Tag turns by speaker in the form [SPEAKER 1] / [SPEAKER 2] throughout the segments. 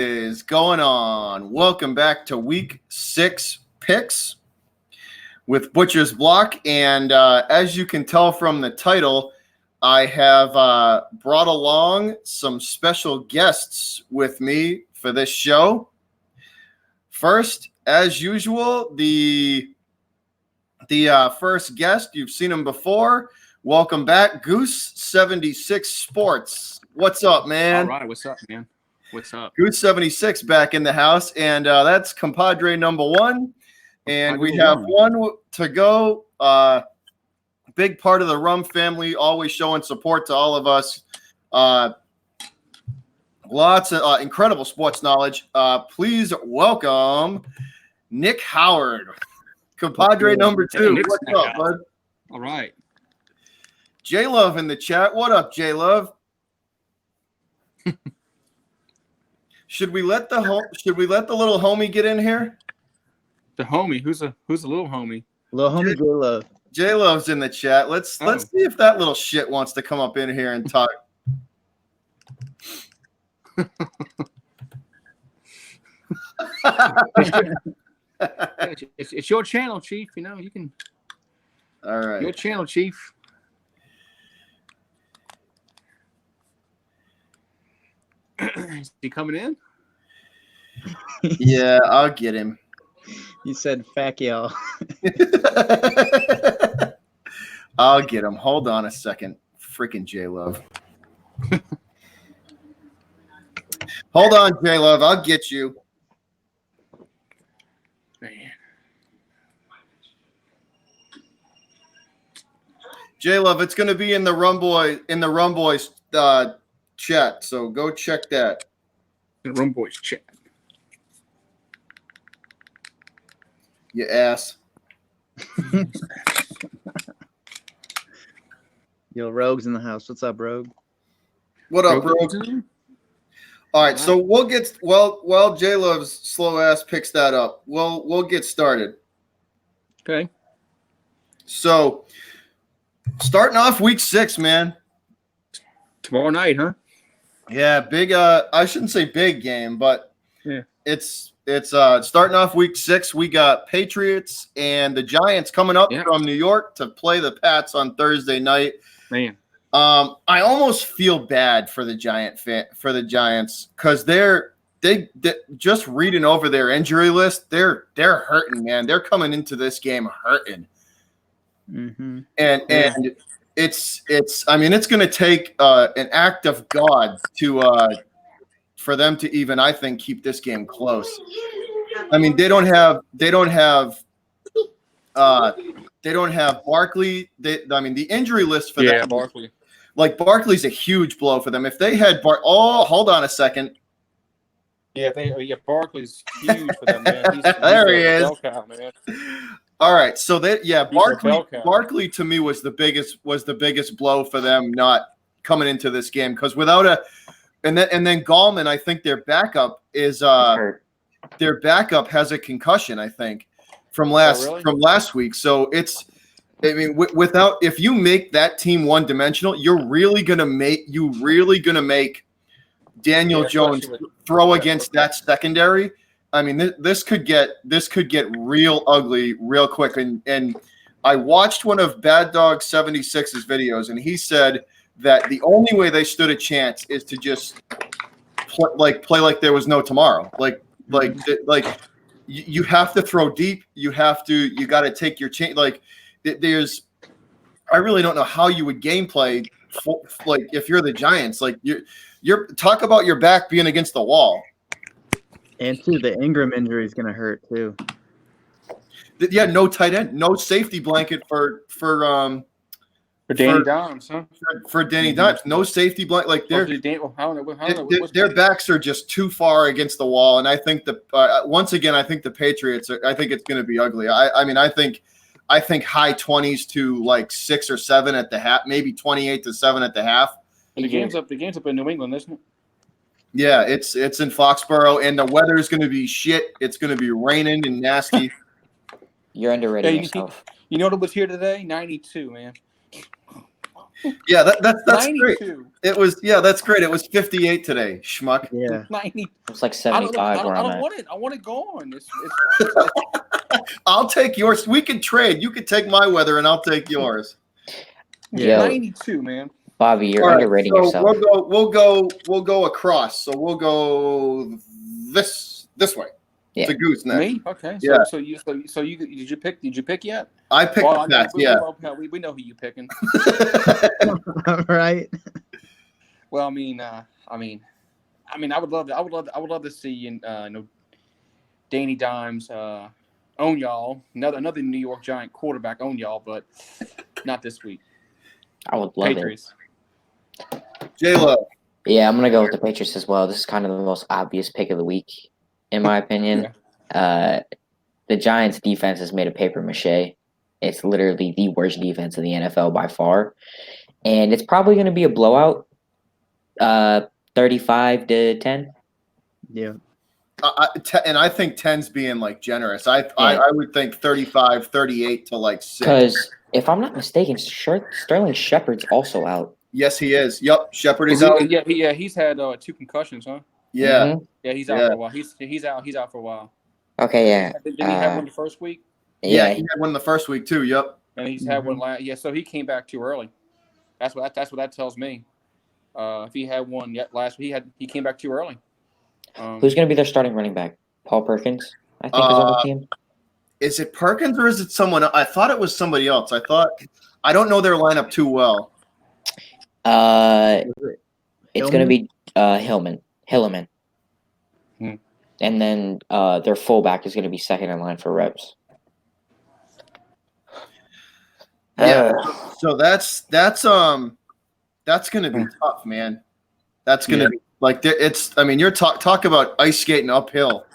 [SPEAKER 1] Is going on? Welcome back to Week 6 picks with Butcher's Block, and as you can tell from the title, I have brought along some special guests with me for this show. First, as usual, the first guest, you've seen him before. Welcome back, Goose76 Sports. What's up, man?
[SPEAKER 2] All right, what's up, man? What's up?
[SPEAKER 1] Goose76 back in the house, and that's compadre number one. And we have one to go. Big part of the Rum family, always showing support to all of us. Lots of incredible sports knowledge. Please welcome Nick Howard, compadre number two.
[SPEAKER 2] Hey,
[SPEAKER 1] what's up, bud?
[SPEAKER 2] All right.
[SPEAKER 1] J Love in the chat. What up, J Love? Should we let the little homie get in here?
[SPEAKER 2] The homie, who's a little homie?
[SPEAKER 3] Little homie J Love.
[SPEAKER 1] J Love's in the chat. Let's see if that little shit wants to come up in here and talk.
[SPEAKER 2] It's your channel, Chief. You know you can.
[SPEAKER 1] All right.
[SPEAKER 2] Your channel, Chief. Is he coming in?
[SPEAKER 1] Yeah, I'll get him.
[SPEAKER 3] You said "fuck y'all."
[SPEAKER 1] I'll get him. Hold on a second. Freaking J Love. Hold on, J Love. I'll get you.
[SPEAKER 2] Man.
[SPEAKER 1] J Love, it's going to be in the Rum Boys chat. So go check that.
[SPEAKER 2] The Rum Boys chat.
[SPEAKER 1] You ass.
[SPEAKER 3] Yo, Rogue's in the house. What's up, Rogue?
[SPEAKER 1] What up, Rogue? All right, so we'll get while J Love's slow ass picks that up. We'll get started.
[SPEAKER 2] Okay.
[SPEAKER 1] So starting off week 6, man.
[SPEAKER 2] Tomorrow night, huh?
[SPEAKER 1] Yeah, big. I shouldn't say big game, but
[SPEAKER 2] yeah,
[SPEAKER 1] it's starting off week 6. We got Patriots and the Giants coming up from New York to play the Pats on Thursday night.
[SPEAKER 2] Man,
[SPEAKER 1] I almost feel bad for the Giants because they just reading over their injury list. They're hurting, man. They're coming into this game hurting, and it's I mean it's going to take an act of God for them to even, I think, keep this game close. I mean, they don't have Barkley. The injury list for them.
[SPEAKER 2] Yeah, Barkley.
[SPEAKER 1] Like Barkley's a huge blow for them. If they had hold on a second.
[SPEAKER 2] Yeah, Barkley's huge for them, man.
[SPEAKER 1] There he is.
[SPEAKER 2] Bell cow, man.
[SPEAKER 1] All right, so Barkley to me was the biggest blow for them not coming into this game because without and then Gallman, I think their backup has a concussion, I think, from last week. So if you make that team one dimensional, you're really gonna make Daniel Jones throw against that secondary. I mean, this could get real ugly real quick. And I watched one of Bad Dog 76's videos, and he said that the only way they stood a chance is to just play like there was no tomorrow. You have to throw deep. You got to take your chance. I really don't know how you would gameplay if you're the Giants. You're talk about your back being against the wall.
[SPEAKER 3] And too, the Ingram injury is going to hurt too.
[SPEAKER 1] Yeah, no tight end, no safety blanket for
[SPEAKER 2] Danny Dimes, huh?
[SPEAKER 1] For Danny Dimes, no safety blanket. Their backs are just too far against the wall, and I think once again, I think the Patriots. I think it's going to be ugly. I think high 20s to 6 or 7 at the half, maybe 28-7 at the half.
[SPEAKER 2] And the game's up in New England, isn't it?
[SPEAKER 1] Yeah, it's in Foxborough, and the weather is going to be shit. It's going to be raining and nasty.
[SPEAKER 4] You're underrating yourself.
[SPEAKER 2] You know what was here today? 92, man.
[SPEAKER 1] Yeah, that's great.
[SPEAKER 2] 92.
[SPEAKER 1] That's great. It was 58 today, schmuck.
[SPEAKER 3] Yeah.
[SPEAKER 2] 90.
[SPEAKER 4] It's like
[SPEAKER 2] I
[SPEAKER 4] 75 where I'm
[SPEAKER 2] don't
[SPEAKER 4] at.
[SPEAKER 2] want it. I want it gone.
[SPEAKER 1] I'll take yours. We can trade. You can take my weather, and I'll take yours.
[SPEAKER 3] Yeah.
[SPEAKER 2] 92, man.
[SPEAKER 4] Bobby, you're
[SPEAKER 1] All right,
[SPEAKER 4] underrating
[SPEAKER 1] so
[SPEAKER 4] yourself.
[SPEAKER 1] We'll go across. So we'll go this way.
[SPEAKER 4] Yeah.
[SPEAKER 1] To Goose next.
[SPEAKER 2] Me? Okay. So,
[SPEAKER 1] Yeah.
[SPEAKER 2] so you did you pick yet?
[SPEAKER 1] I picked
[SPEAKER 2] Well,
[SPEAKER 1] the Pats. Yeah.
[SPEAKER 2] we know who you picking.
[SPEAKER 3] Right.
[SPEAKER 2] Well, I mean, I would love to see Danny Dimes own y'all, another New York Giant quarterback own y'all, but not this week.
[SPEAKER 4] I would love
[SPEAKER 2] Patriots.
[SPEAKER 1] J-Lo.
[SPEAKER 4] it. Yeah, I'm going to go with the Patriots as well. This is kind of the most obvious pick of the week, in my opinion. The Giants' defense is made of paper mache. It's literally the worst defense in the NFL by far. And it's probably going to be a blowout, 35-10.
[SPEAKER 3] Yeah.
[SPEAKER 1] And I think 10's being like generous. I would think 35, 38 to like 6.
[SPEAKER 4] Because if I'm not mistaken, Sterling Shepard's also out.
[SPEAKER 1] Yes, he is. Yep, Shepard is out.
[SPEAKER 2] Yeah, he's had 2 concussions, huh?
[SPEAKER 1] Yeah.
[SPEAKER 4] Mhm.
[SPEAKER 2] Yeah, he's out for a while. He's out for a while.
[SPEAKER 4] Okay, yeah.
[SPEAKER 2] Did he have one the first week?
[SPEAKER 1] Yeah,
[SPEAKER 4] Yeah.
[SPEAKER 1] he had one the first week too. Yep.
[SPEAKER 2] And he's had one last. Yeah, so he came back too early. That's what that tells me. If he had one yet last week, he came back too early.
[SPEAKER 4] Who's going to be their starting running back? Paul Perkins, I think, is on the team.
[SPEAKER 1] Is it Perkins or is it someone? I thought it was somebody else. I don't know their lineup too well.
[SPEAKER 4] It's going to be Hilliman. And then their fullback is going to be second in line for reps.
[SPEAKER 1] Yeah. So that's going to be tough, man. That's going to be like it's. I mean, you're talk about ice skating uphill.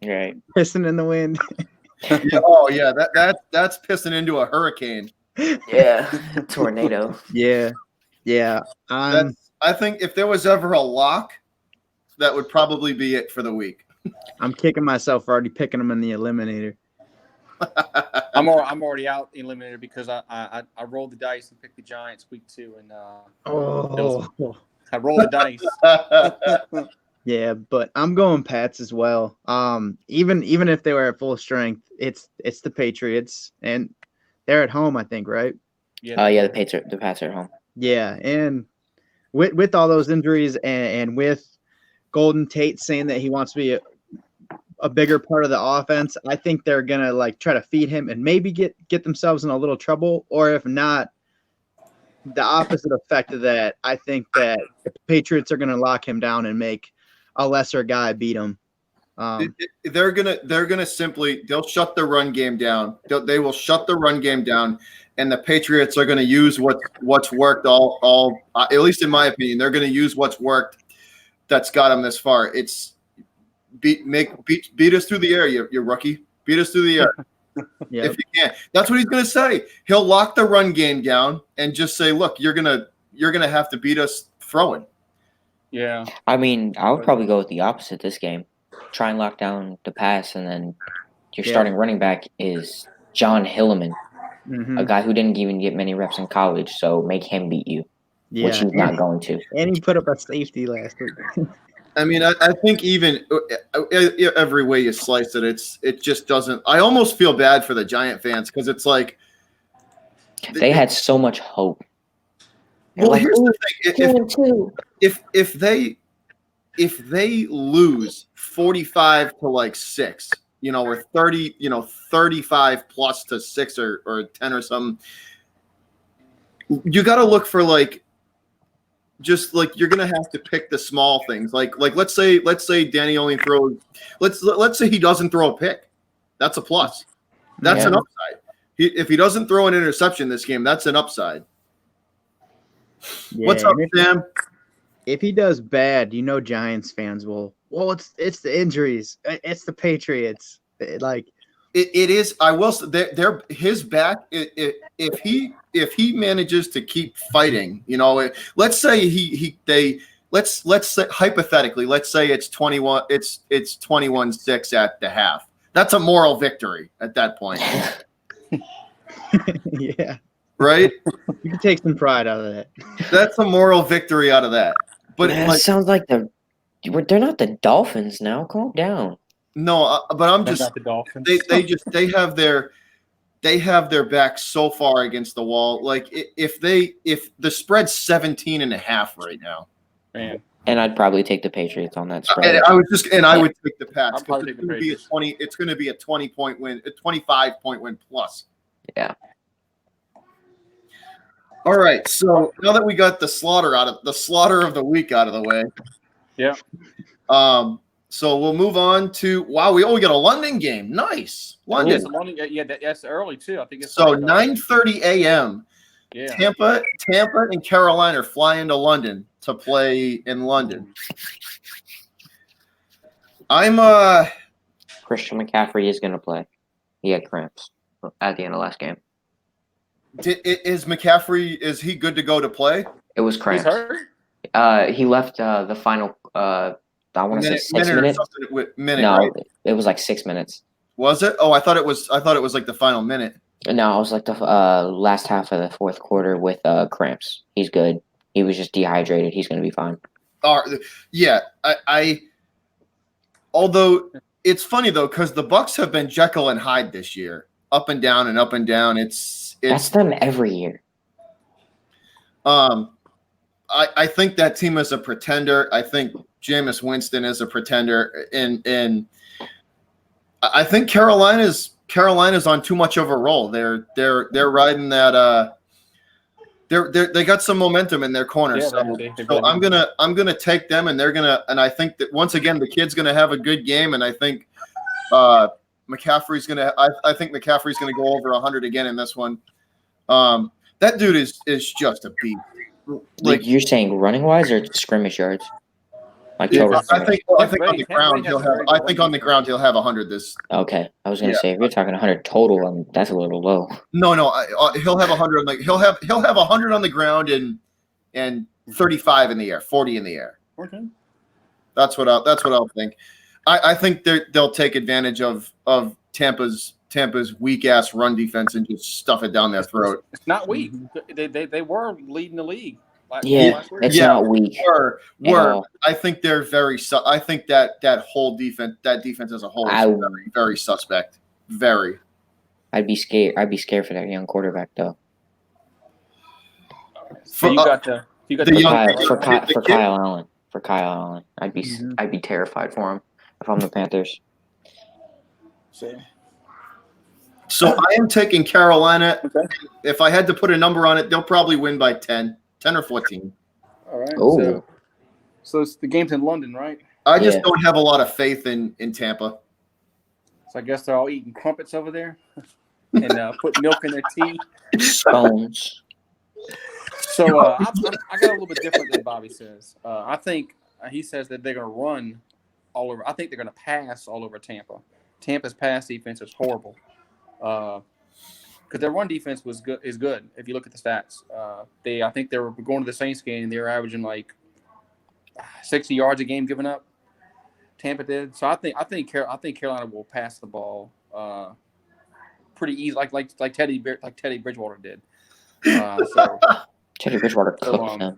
[SPEAKER 4] Right.
[SPEAKER 3] Pissing in the wind.
[SPEAKER 1] Yeah, oh yeah, that's pissing into a hurricane.
[SPEAKER 4] Yeah. Tornado.
[SPEAKER 3] Yeah. Yeah.
[SPEAKER 1] I think if there was ever a lock, that would probably be it for the week.
[SPEAKER 3] I'm kicking myself for already picking them in the eliminator.
[SPEAKER 2] I'm already out eliminated because I rolled the dice and picked the Giants week 2 and I rolled the dice.
[SPEAKER 3] Yeah, but I'm going Pats as well. Even if they were at full strength, it's the Patriots and they're at home, I think, right?
[SPEAKER 2] Yeah.
[SPEAKER 4] Yeah. The Pats are at home.
[SPEAKER 3] Yeah, and with all those injuries and with Golden Tate saying that he wants to be a bigger part of the offense, I think they're gonna like try to feed him and maybe get themselves in a little trouble, or if not, the opposite effect of that. I think that the Patriots are gonna lock him down and make a lesser guy beat him.
[SPEAKER 1] They're gonna simply they'll shut the run game down. They will shut the run game down, and the Patriots are gonna use what's worked all at least in my opinion. They're gonna use what's worked that's got them this far. It's beat us through the air, you rookie. Beat us through the air.
[SPEAKER 3] Yep.
[SPEAKER 1] If you can. That's what he's gonna say. He'll lock the run game down and just say, look, you're gonna have to beat us throwing.
[SPEAKER 2] Yeah.
[SPEAKER 4] I mean, I would probably go with the opposite this game. Try and lock down the pass, and then your starting running back is John Hilliman, a guy who didn't even get many reps in college, so make him beat you, which he's not going to.
[SPEAKER 3] And he put up a safety last week.
[SPEAKER 1] I mean, I think even every way you slice it, it just doesn't. I almost feel bad for the Giant fans because it's like
[SPEAKER 4] they had so much hope.
[SPEAKER 1] Well,
[SPEAKER 4] like,
[SPEAKER 1] here's the thing: if they lose 45 to like 6, or 30, 35 plus to 6 or 10 or something, you got to look for like. Just like you're gonna have to pick the small things. Like let's say Danny only throws. Let's say he doesn't throw a pick. That's a plus. That's an upside. If he doesn't throw an interception this game, that's an upside.
[SPEAKER 3] Yeah,
[SPEAKER 1] what's up, Sam?
[SPEAKER 3] If he does bad, Giants fans will. Well, it's the injuries. It's the Patriots.
[SPEAKER 1] It is. I will say they're his back. If he manages to keep fighting, let's say let's say hypothetically, let's say it's 21. It's 21-6 at the half. That's a moral victory at that point.
[SPEAKER 3] Yeah.
[SPEAKER 1] right?
[SPEAKER 3] You can take some pride out of that.
[SPEAKER 1] That's a moral victory out of that. But
[SPEAKER 4] Man,
[SPEAKER 1] like,
[SPEAKER 4] it sounds like they're not the Dolphins now. Calm down.
[SPEAKER 1] no, but I'm
[SPEAKER 2] That's
[SPEAKER 1] just
[SPEAKER 2] not the Dolphins.
[SPEAKER 1] they have their back so far against the wall. Like if the spread's 17.5 right now.
[SPEAKER 2] Man,
[SPEAKER 4] And I'd probably take the Patriots on that spread.
[SPEAKER 1] And I would take the Pats.
[SPEAKER 2] I'd probably take the Patriots.
[SPEAKER 1] It's going to be a 20-point win, a 25-point win plus.
[SPEAKER 4] Yeah.
[SPEAKER 1] All right. So now that we got the slaughter of the week out of the way.
[SPEAKER 2] Yeah.
[SPEAKER 1] So we'll move on to we got a London game. Nice. London.
[SPEAKER 2] That's early too. I think it's
[SPEAKER 1] so 9:30 a.m.
[SPEAKER 2] Yeah.
[SPEAKER 1] Tampa and Carolina are flying to London to play in London.
[SPEAKER 4] Christian McCaffrey is going to play. He had cramps at the end of last game.
[SPEAKER 1] Is he good to go to play?
[SPEAKER 4] It was cramps.
[SPEAKER 2] He's hurt?
[SPEAKER 4] He left the final. I want to say 6 minutes. No,
[SPEAKER 1] right?
[SPEAKER 4] It was like 6 minutes.
[SPEAKER 1] Was it? Oh, I thought it was like the final minute.
[SPEAKER 4] No, it was like the last half of the fourth quarter with cramps. He's good. He was just dehydrated. He's going to be fine.
[SPEAKER 1] Yeah. Although it's funny though, because the Bucs have been Jekyll and Hyde this year, up and down and up and down.
[SPEAKER 4] That's them every year.
[SPEAKER 1] I think that team is a pretender. I think Jameis Winston is a pretender, and I think Carolina's on too much of a roll. They're riding that. They got some momentum in their corner.
[SPEAKER 2] Yeah,
[SPEAKER 1] so I'm gonna take them, and I think that once again the kid's gonna have a good game, and I think McCaffrey's gonna go over 100 again in this one. That dude is just a beast.
[SPEAKER 4] Like you're saying, running wise or scrimmage yards? Like total.
[SPEAKER 1] I think on the ground he'll have. I think on the ground he'll have 100 this.
[SPEAKER 4] Okay, I was gonna say if you're talking 100 total, that's a little low.
[SPEAKER 1] No, he'll have 100. He'll have 100 on the ground and 35 in the air, 40 in the air.
[SPEAKER 2] Okay.
[SPEAKER 1] That's what I'll think. I think they'll take advantage of Tampa's weak ass run defense and just stuff it down their throat.
[SPEAKER 2] It's not weak. They were leading the league.
[SPEAKER 4] It's not weak.
[SPEAKER 1] I think they're very. I think that whole defense, as a whole, is very, very suspect. Very.
[SPEAKER 4] I'd be scared. For that young quarterback though.
[SPEAKER 2] So you got the
[SPEAKER 4] Kyle Allen. For Kyle Allen, I'd be terrified for him if I'm the Panthers.
[SPEAKER 1] So I am taking Carolina. Okay. If I had to put a number on it, they'll probably win by 10 or 14.
[SPEAKER 2] All right. So it's the game's in London, right?
[SPEAKER 1] I just don't have a lot of faith in Tampa.
[SPEAKER 2] So I guess they're all eating crumpets over there and put milk in their tea.
[SPEAKER 4] Scones.
[SPEAKER 2] So I got a little bit different than Bobby says. I think he says that they're going to run all over. I think they're going to pass all over Tampa. Tampa's pass defense is horrible. Because their run defense is good. If you look at the stats, I think they were going to the Saints game. They were averaging like 60 yards a game given up. Tampa did. So I think Carolina will pass the ball pretty easy, like Teddy Bridgewater did.
[SPEAKER 4] Teddy Bridgewater cooked him.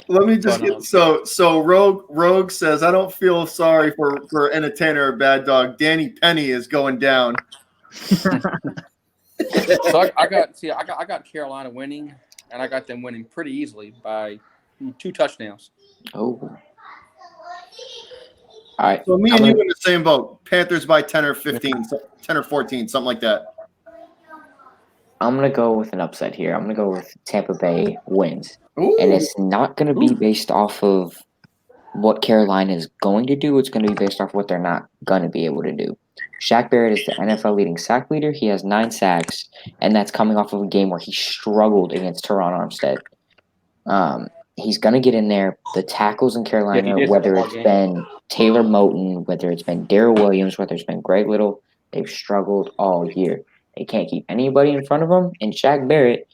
[SPEAKER 1] Let me just get so Rogue says I don't feel sorry for entertainer or bad dog. Danny Penny is going down.
[SPEAKER 2] So I got Carolina winning, and I got them winning pretty easily by 2 touchdowns.
[SPEAKER 4] Oh. All right.
[SPEAKER 1] So me and you in the same boat. Panthers by 10 or 15, 10 or 14, something like that.
[SPEAKER 4] I'm going to go with an upset here. I'm going to go with Tampa Bay wins.
[SPEAKER 1] Ooh.
[SPEAKER 4] And it's not going to be based off of what Carolina is going to do. It's going to be based off what they're not going to be able to do. Shaq Barrett is the NFL leading sack leader. He has 9 sacks, and that's coming off of a game where he struggled against Teron Armstead. He's going to get in there. The tackles in Carolina, whether it's been Taylor Moton, whether it's been Darrell Williams, whether it's been Greg Little, they've struggled all year. They can't keep anybody in front of them, and Shaq Barrett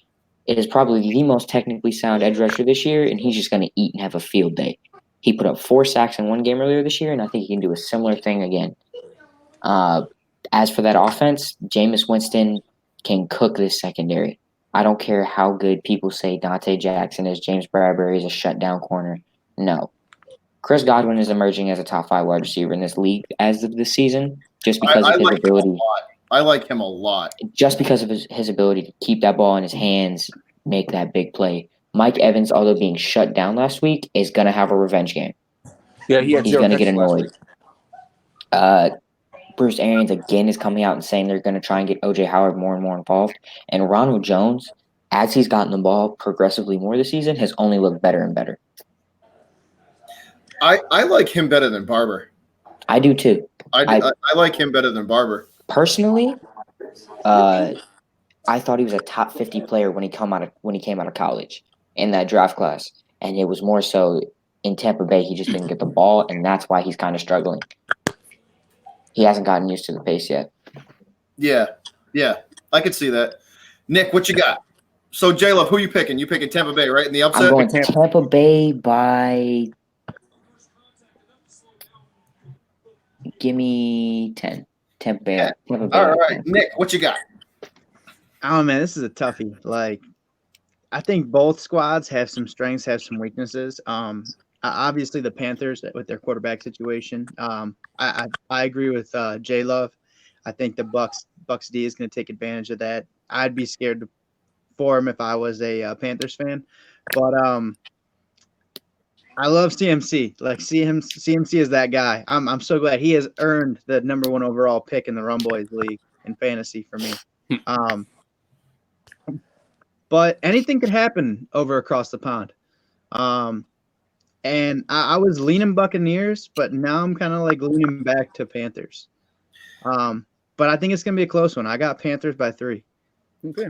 [SPEAKER 4] is probably the most technically sound edge rusher this year, and he's just going to eat and have a field day. He put up 4 sacks in one game earlier this year, and I think he can do a similar thing again. As for that offense, Jameis Winston can cook this secondary. I don't care how good people say Dante Jackson is, James Bradbury is a shutdown corner. No. Chris Godwin is emerging as a top 5 wide receiver in this league as of this season, just because
[SPEAKER 1] I
[SPEAKER 4] of his
[SPEAKER 1] like him a
[SPEAKER 4] ability.
[SPEAKER 1] lot. I like him a lot.
[SPEAKER 4] Just because of his ability to keep that ball in his hands, make that big play. Mike Evans, although being shut down last week, is going to have a revenge game.
[SPEAKER 2] Yeah, he's
[SPEAKER 4] going to get annoyed. Bruce Arians again is coming out and saying they're going to try and get O.J. Howard more and more involved. And Ronald Jones, as he's gotten the ball progressively more this season, has only looked better and better.
[SPEAKER 1] I like him better than Barber.
[SPEAKER 4] I do too.
[SPEAKER 1] I like him better than Barber.
[SPEAKER 4] Personally, I thought he was a top 50 player when he came out of college in that draft class. And it was more so in Tampa Bay, he just didn't get the ball, and that's why he's kind of struggling. He hasn't gotten used to the pace yet.
[SPEAKER 1] Yeah, I could see that. Nick, what you got? So, J-Love, who you picking? You picking Tampa Bay, right, in the upset?
[SPEAKER 4] I'm going Tampa Bay by – give me 10. Tampa Bay.
[SPEAKER 1] Yeah.
[SPEAKER 4] Tampa Bay.
[SPEAKER 1] All right, 10. Nick, what you got?
[SPEAKER 3] Oh, man, this is a toughie. Like, I think both squads have some strengths, have some weaknesses. Obviously, the Panthers with their quarterback situation. I agree with J Love. I think the Bucks D is going to take advantage of that. I'd be scared for him if I was a Panthers fan, but I love CMC. Like CMC is that guy. I'm so glad he has earned the number 1 overall pick in the Rum Boys League in fantasy for me. But anything could happen over across the pond. And I was leaning Buccaneers, but now I'm kind of like leaning back to Panthers. But I think it's going to be a close one. I got Panthers by 3.
[SPEAKER 2] Okay.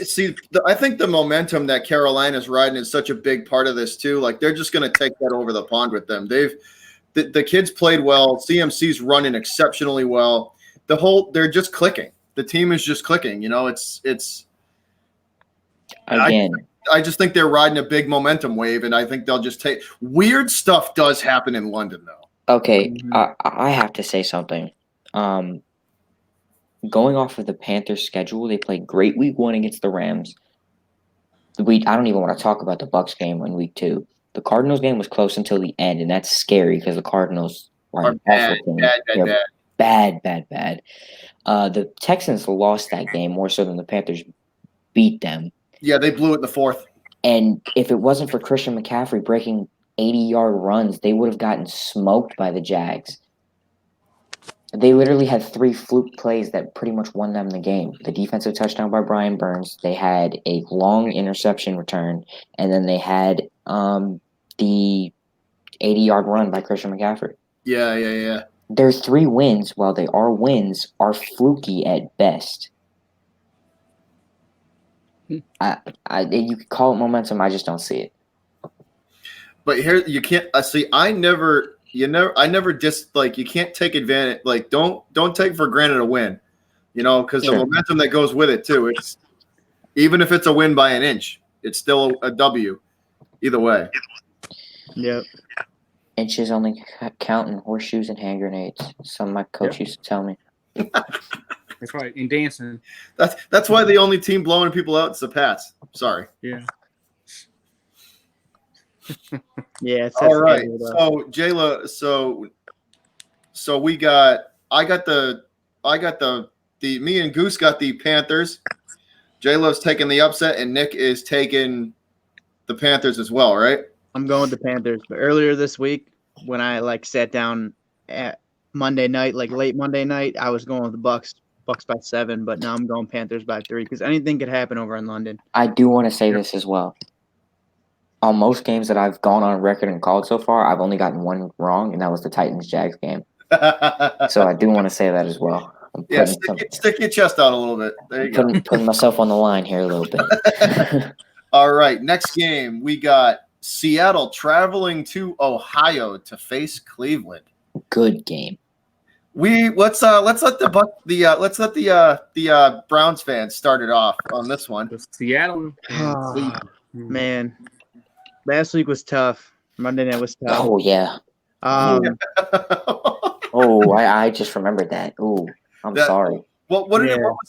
[SPEAKER 1] See, I think the momentum that Carolina's riding is such a big part of this too. Like they're just going to take that over the pond with them. The kids played well. CMC's running exceptionally well. They're just clicking. The team is just clicking. You know, it's
[SPEAKER 4] again.
[SPEAKER 1] I just think they're riding a big momentum wave, and I think they'll just take – weird stuff does happen in London, though.
[SPEAKER 4] Okay, I have to say something. Going off of the Panthers' schedule, they played great week 1 against the Rams. I don't even want to talk about the Bucs game in week 2. The Cardinals game was close until the end, and that's scary because the Cardinals are
[SPEAKER 1] bad.
[SPEAKER 4] Bad. The Texans lost that game more so than the Panthers beat them.
[SPEAKER 1] Yeah, they blew it in the 4th.
[SPEAKER 4] And if it wasn't for Christian McCaffrey breaking 80-yard runs, they would have gotten smoked by the Jags. They literally had 3 fluke plays that pretty much won them the game. The defensive touchdown by Brian Burns, they had a long interception return, and then they had the 80-yard run by Christian McCaffrey.
[SPEAKER 1] Yeah.
[SPEAKER 4] Their 3 wins, while they are wins, are fluky at best. You could call it momentum. I just don't see it.
[SPEAKER 1] But here you can't. See, I never you can't take advantage. Like, don't take for granted a win. You know, because the momentum that goes with it too. It's even if it's a win by an inch, it's still a W. Either way.
[SPEAKER 3] Yep.
[SPEAKER 4] Inches only count in horseshoes and hand grenades. Some of my coach used to tell me.
[SPEAKER 2] That's right. In dancing.
[SPEAKER 1] That's why the only team blowing people out is the Pats. Sorry.
[SPEAKER 2] Yeah.
[SPEAKER 3] Yeah.
[SPEAKER 1] All right. So Jayla. So we got. I got the. Me and Goose got the Panthers. Jayla's taking the upset, and Nick is taking the Panthers as well, right?
[SPEAKER 3] I'm going with the Panthers. But earlier this week, when I sat down at Monday night, late Monday night, I was going with the Bucks by 7. But now I'm going Panthers by 3 because anything could happen over in London.
[SPEAKER 4] I do want to say this as well. On most games that I've gone on record and called so far, I've only gotten one wrong, and that was the Titans-Jags game. So I do want to say that as well.
[SPEAKER 1] Yeah, stick your chest out a little bit. There you go.
[SPEAKER 4] Putting myself on the line here a little bit.
[SPEAKER 1] All right, next game we got Seattle traveling to Ohio to face Cleveland.
[SPEAKER 4] Good game.
[SPEAKER 1] Let's let the Browns fans start it off on this one.
[SPEAKER 2] Seattle.
[SPEAKER 3] Man, last week was tough. Monday night was tough.
[SPEAKER 4] Oh yeah. I just remembered that. Oh, I'm sorry.
[SPEAKER 1] What was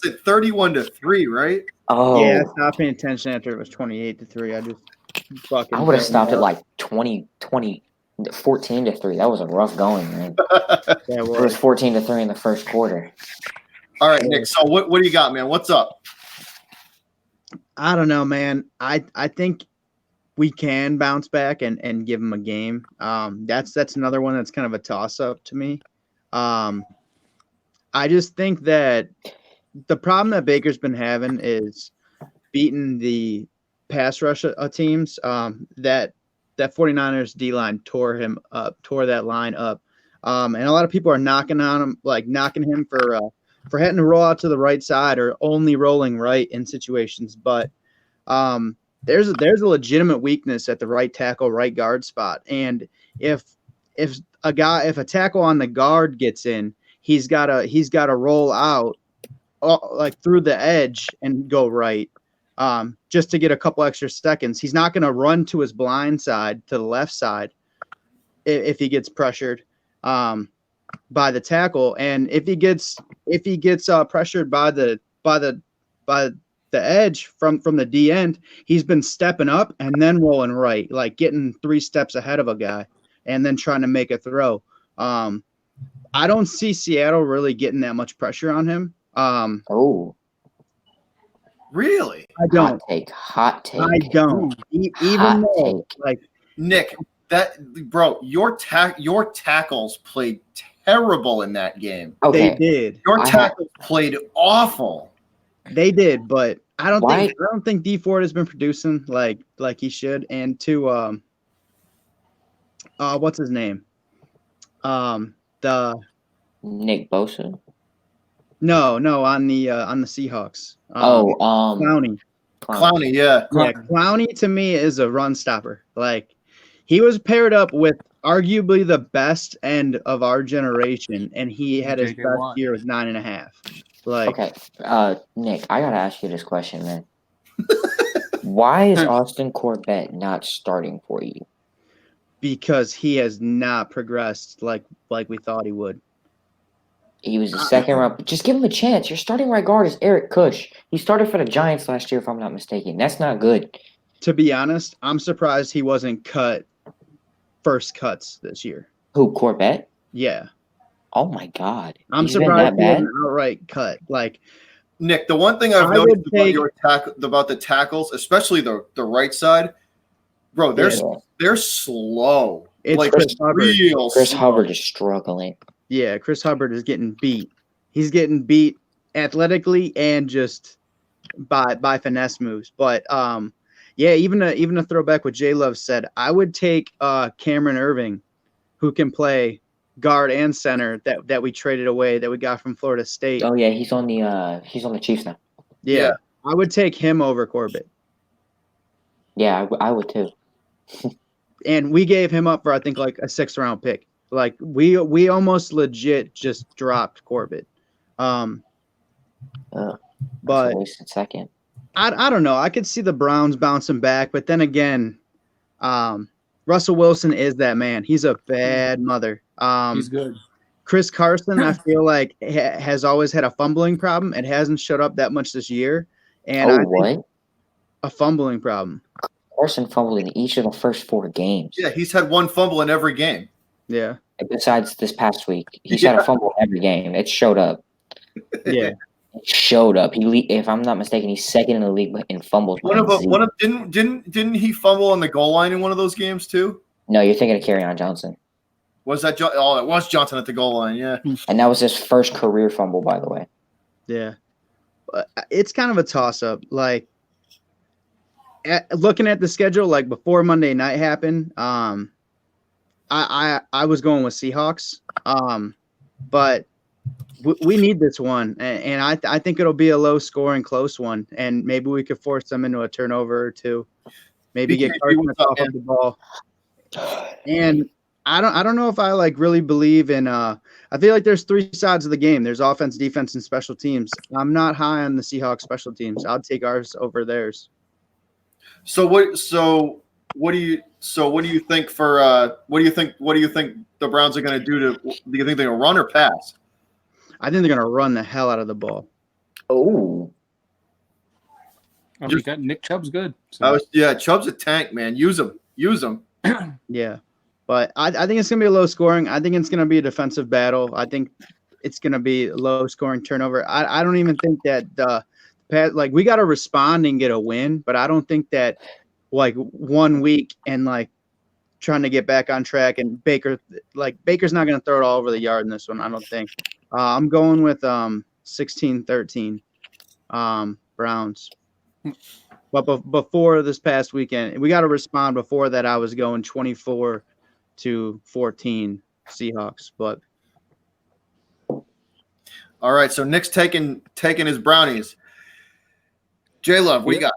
[SPEAKER 1] it? 31-3, right?
[SPEAKER 4] Oh,
[SPEAKER 3] Yeah, I stopped paying attention after it was 28-3. I just fucking.
[SPEAKER 4] I would have
[SPEAKER 3] zoned
[SPEAKER 4] stopped at
[SPEAKER 3] out.
[SPEAKER 4] like 14-3. That was a rough going, man.
[SPEAKER 3] Yeah, it
[SPEAKER 4] It was
[SPEAKER 3] was.
[SPEAKER 4] 14-3 in the first quarter.
[SPEAKER 1] All right, Nick. So what do you got, man? What's up?
[SPEAKER 3] I don't know, man. I think we can bounce back and give them a game. That's another one that's kind of a toss up to me. I just think that the problem that Baker's been having is beating the pass rush teams. That 49ers D line tore that line up. And a lot of people are knocking him for having to roll out to the right side or only rolling right in situations. But there's a legitimate weakness at the right tackle, right guard spot. And if a tackle on the guard gets in, he's gotta roll out like through the edge and go right. Just to get a couple extra seconds. He's not going to run to his blind side, to the left side, if he gets pressured by the tackle. And if he gets pressured by the edge from the D end, he's been stepping up and then rolling right, like getting 3 steps ahead of a guy and then trying to make a throw. I don't see Seattle really getting that much pressure on him.
[SPEAKER 4] Oh,
[SPEAKER 1] Really,
[SPEAKER 3] I don't.
[SPEAKER 4] hot take.
[SPEAKER 3] I don't. Even
[SPEAKER 4] Hot
[SPEAKER 3] though,
[SPEAKER 4] take.
[SPEAKER 3] like,
[SPEAKER 1] Nick? Your tackles played terrible in that game.
[SPEAKER 4] Okay,
[SPEAKER 3] they did.
[SPEAKER 1] Your
[SPEAKER 4] I ha-
[SPEAKER 1] tackles played awful.
[SPEAKER 3] They did, but I don't
[SPEAKER 4] Why-
[SPEAKER 3] think D Ford has been producing like he should. And to what's his name? The
[SPEAKER 4] Nick Bosa.
[SPEAKER 3] no on the Seahawks.
[SPEAKER 4] Clowney.
[SPEAKER 3] Clowney.
[SPEAKER 1] Yeah.
[SPEAKER 3] Yeah, Clowney to me is a run stopper. Like he was paired up with arguably the best end of our generation, and he had his
[SPEAKER 2] J.J.
[SPEAKER 3] best
[SPEAKER 2] Watt.
[SPEAKER 3] year with 9.5. Like,
[SPEAKER 4] Okay, Nick, I gotta ask you this question, man. Why is Austin Corbett not starting for you?
[SPEAKER 3] because he has not progressed like we thought he would.
[SPEAKER 4] He was the second round. Just give him a chance. Your starting right guard is Eric Kush. He started for the Giants last year, if I'm not mistaken. That's not good.
[SPEAKER 3] To be honest, I'm surprised he wasn't cut first cuts this year.
[SPEAKER 4] Who, Corbett?
[SPEAKER 3] Yeah.
[SPEAKER 4] Oh my God.
[SPEAKER 3] I'm
[SPEAKER 4] He's been
[SPEAKER 3] surprised
[SPEAKER 4] that
[SPEAKER 3] he
[SPEAKER 4] bad?
[SPEAKER 3] wasn't outright cut. Like,
[SPEAKER 1] Nick, the one thing I've
[SPEAKER 3] I
[SPEAKER 1] noticed
[SPEAKER 3] would
[SPEAKER 1] about the tackles, especially the right side, bro, they're slow.
[SPEAKER 3] It's
[SPEAKER 1] like
[SPEAKER 3] Chris Hubbard.
[SPEAKER 1] real
[SPEAKER 4] Chris
[SPEAKER 1] slow.
[SPEAKER 4] Hubbard is struggling.
[SPEAKER 3] Yeah, Chris Hubbard is getting beat. He's getting beat athletically and just by finesse moves. But yeah, even a throwback what J Love said, I would take Cameron Irving, who can play guard and center that we traded away that we got from Florida State.
[SPEAKER 4] Oh yeah, he's on the Chiefs now.
[SPEAKER 3] Yeah. I would take him over Corbett.
[SPEAKER 4] Yeah, I would too.
[SPEAKER 3] And we gave him up for I think like a 6th round pick. Like we almost legit just dropped Corbett.
[SPEAKER 4] That's
[SPEAKER 3] But
[SPEAKER 4] a wasted second.
[SPEAKER 3] I don't know. I could see the Browns bouncing back, but then again, Russell Wilson is that man. He's a bad mother.
[SPEAKER 2] He's good.
[SPEAKER 3] Chris Carson, I feel like has always had a fumbling problem. It hasn't showed up that much this year, and I think
[SPEAKER 4] What?
[SPEAKER 3] a fumbling problem.
[SPEAKER 4] Carson fumbled in each of the first 4 games.
[SPEAKER 1] Yeah, he's had one fumble in every game.
[SPEAKER 3] Yeah,
[SPEAKER 4] Besides this past week, he's had a fumble in every game. It showed up.
[SPEAKER 3] yeah.
[SPEAKER 4] It showed up. If I'm not mistaken, he's second in the league in fumbles.
[SPEAKER 1] Didn't he fumble on the goal line in one of those games too?
[SPEAKER 4] No, you're thinking of Kerryon Johnson.
[SPEAKER 1] Was that it was Johnson at the goal line? Yeah.
[SPEAKER 4] And that was his first career fumble, by the way.
[SPEAKER 3] Yeah, but it's kind of a toss-up. Like, looking at the schedule, like before Monday night happened, I was going with Seahawks, but we need this one, and I think it'll be a low-scoring, close one, and maybe we could force them into a turnover or two. Maybe get Carson off of the ball, and I don't know if I like really believe in I feel like there's 3 sides of the game. There's offense, defense, and special teams. I'm not high on the Seahawks special teams. I'll take ours over theirs.
[SPEAKER 1] So what do you think what do you think the Browns are going to do do you think they're going to run or pass?
[SPEAKER 3] I think they're going to run the hell out of the ball.
[SPEAKER 4] Oh.
[SPEAKER 2] I mean, Nick Chubb's good.
[SPEAKER 1] So. Chubb's a tank, man. Use him.
[SPEAKER 3] Yeah, but I think it's gonna be a low scoring. I think it's gonna be a defensive battle. I think it's gonna be low scoring turnover. I don't even think that like we got to respond and get a win, but I don't think that like 1 week and like trying to get back on track and Baker's not gonna throw it all over the yard in this one. I don't think. I'm going with 16-13 Browns. But before this past weekend, we got to respond. Before that, I was going 24-14 Seahawks. But
[SPEAKER 1] all right, so Nick's taking his brownies. J-Love, what you got?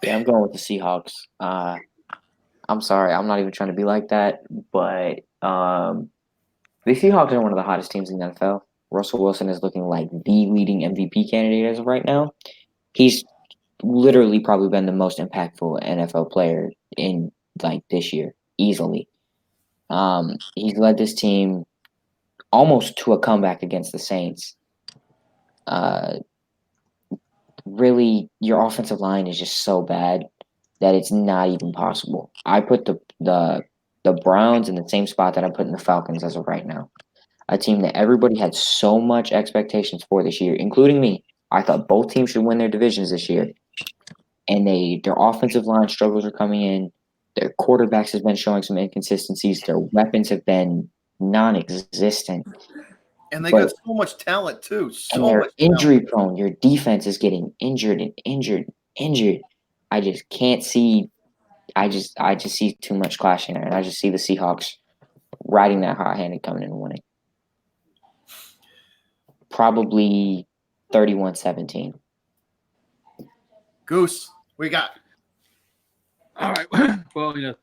[SPEAKER 4] Yeah, I'm going with the Seahawks. I'm sorry, I'm not even trying to be like that, but the Seahawks are one of the hottest teams in the NFL. Russell Wilson is looking like the leading MVP candidate as of right now. He's literally probably been the most impactful NFL player in like this year, easily. He's led this team almost to a comeback against the Saints. Really, your offensive line is just so bad that it's not even possible. I put the Browns in the same spot that I put in the Falcons as of right now. A team that everybody had so much expectations for this year, including me. I thought both teams should win their divisions this year. And their offensive line struggles are coming in. Their quarterbacks have been showing some inconsistencies. Their weapons have been non-existent.
[SPEAKER 1] And they got so much talent too.
[SPEAKER 4] And they're injury prone. Your defense is getting injured and injured. I just can't see. I just see too much clashing there, and I just see the Seahawks riding that hot hand and coming in and winning. Probably 31-17.
[SPEAKER 1] Goose, we got.
[SPEAKER 2] All right. Well, the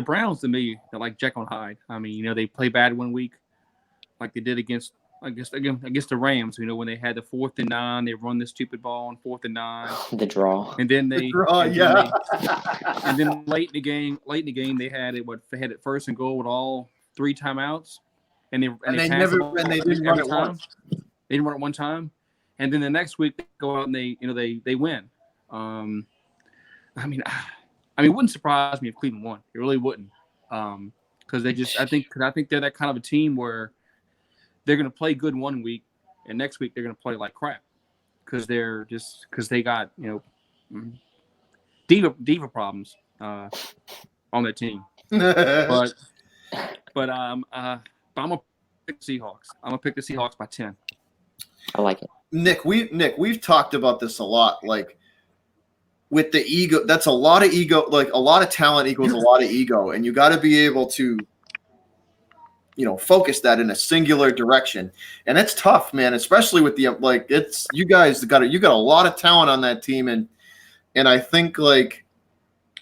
[SPEAKER 2] Browns to me, they're like Jekyll and Hyde. I mean, they play bad 1 week, like they did against the Rams. When they had the 4th and 9, they run the stupid ball on 4th and 9.
[SPEAKER 4] The draw.
[SPEAKER 2] And then they.
[SPEAKER 1] The draw, yeah.
[SPEAKER 2] And then late in the game, they had it 1st and goal with all 3 timeouts, and they didn't run it once. They didn't run it one time, and then the next week they go out and they win. I mean, it wouldn't surprise me if Cleveland won. It really wouldn't, because I think they're that kind of a team where they're going to play good 1 week, and next week they're going to play like crap, because they got diva problems on their team. but I'm gonna pick the Seahawks. I'm gonna pick the Seahawks by 10.
[SPEAKER 4] I like it.
[SPEAKER 1] Nick, we've talked about this a lot. Like with the ego, that's a lot of ego. Like a lot of talent equals a lot of ego, and you got to be able to, focus that in a singular direction. And it's tough, man. Especially with you guys got a lot of talent on that team, and I think like.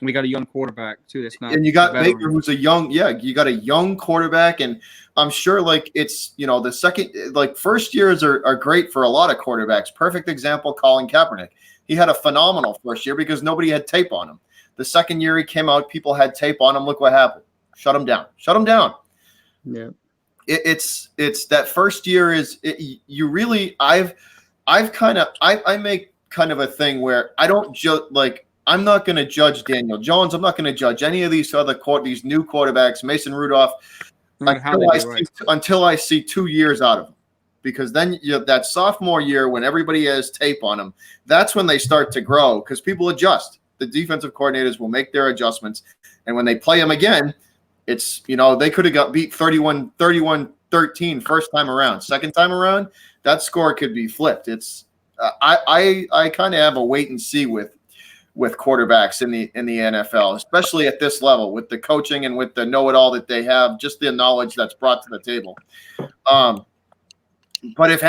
[SPEAKER 2] We got a young quarterback too. That's not.
[SPEAKER 1] And you got Baker, who's you got a young quarterback, and I'm sure like it's the second first years are great for a lot of quarterbacks. Perfect example, Colin Kaepernick. He had a phenomenal first year because nobody had tape on him. The second year he came out, people had tape on him. Look what happened. Shut him down.
[SPEAKER 3] Yeah.
[SPEAKER 1] It's that first year is you really I make kind of a thing where I don't I'm not going to judge Daniel Jones. I'm not going to judge any of these these new quarterbacks, Mason Rudolph, until I see 2 years out of them. Because then that sophomore year when everybody has tape on them, that's when they start to grow because people adjust. The defensive coordinators will make their adjustments. And when they play them again, it's, they could have got beat 31-13 first time around. Second time around, that score could be flipped. It's I kind of have a wait and see with quarterbacks in the NFL, especially at this level with the coaching and with the know-it-all that they have, just the knowledge that's brought to the table. But if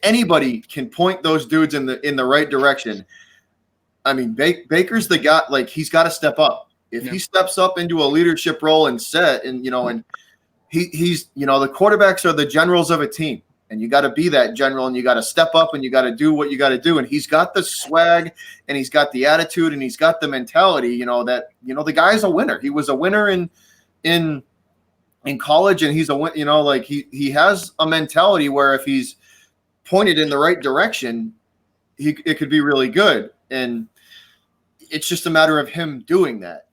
[SPEAKER 1] anybody can point those dudes in the right direction, I mean, Baker's the guy. Like he's got to step up. If he steps up into a leadership role and he's the quarterbacks are the generals of a team. And you got to be that general, and you got to step up, and you got to do what you got to do. And he's got the swag, and he's got the attitude, and he's got the mentality. The guy's a winner. He was a winner in college, and he's he has a mentality where if he's pointed in the right direction, it could be really good. And it's just a matter of him doing that.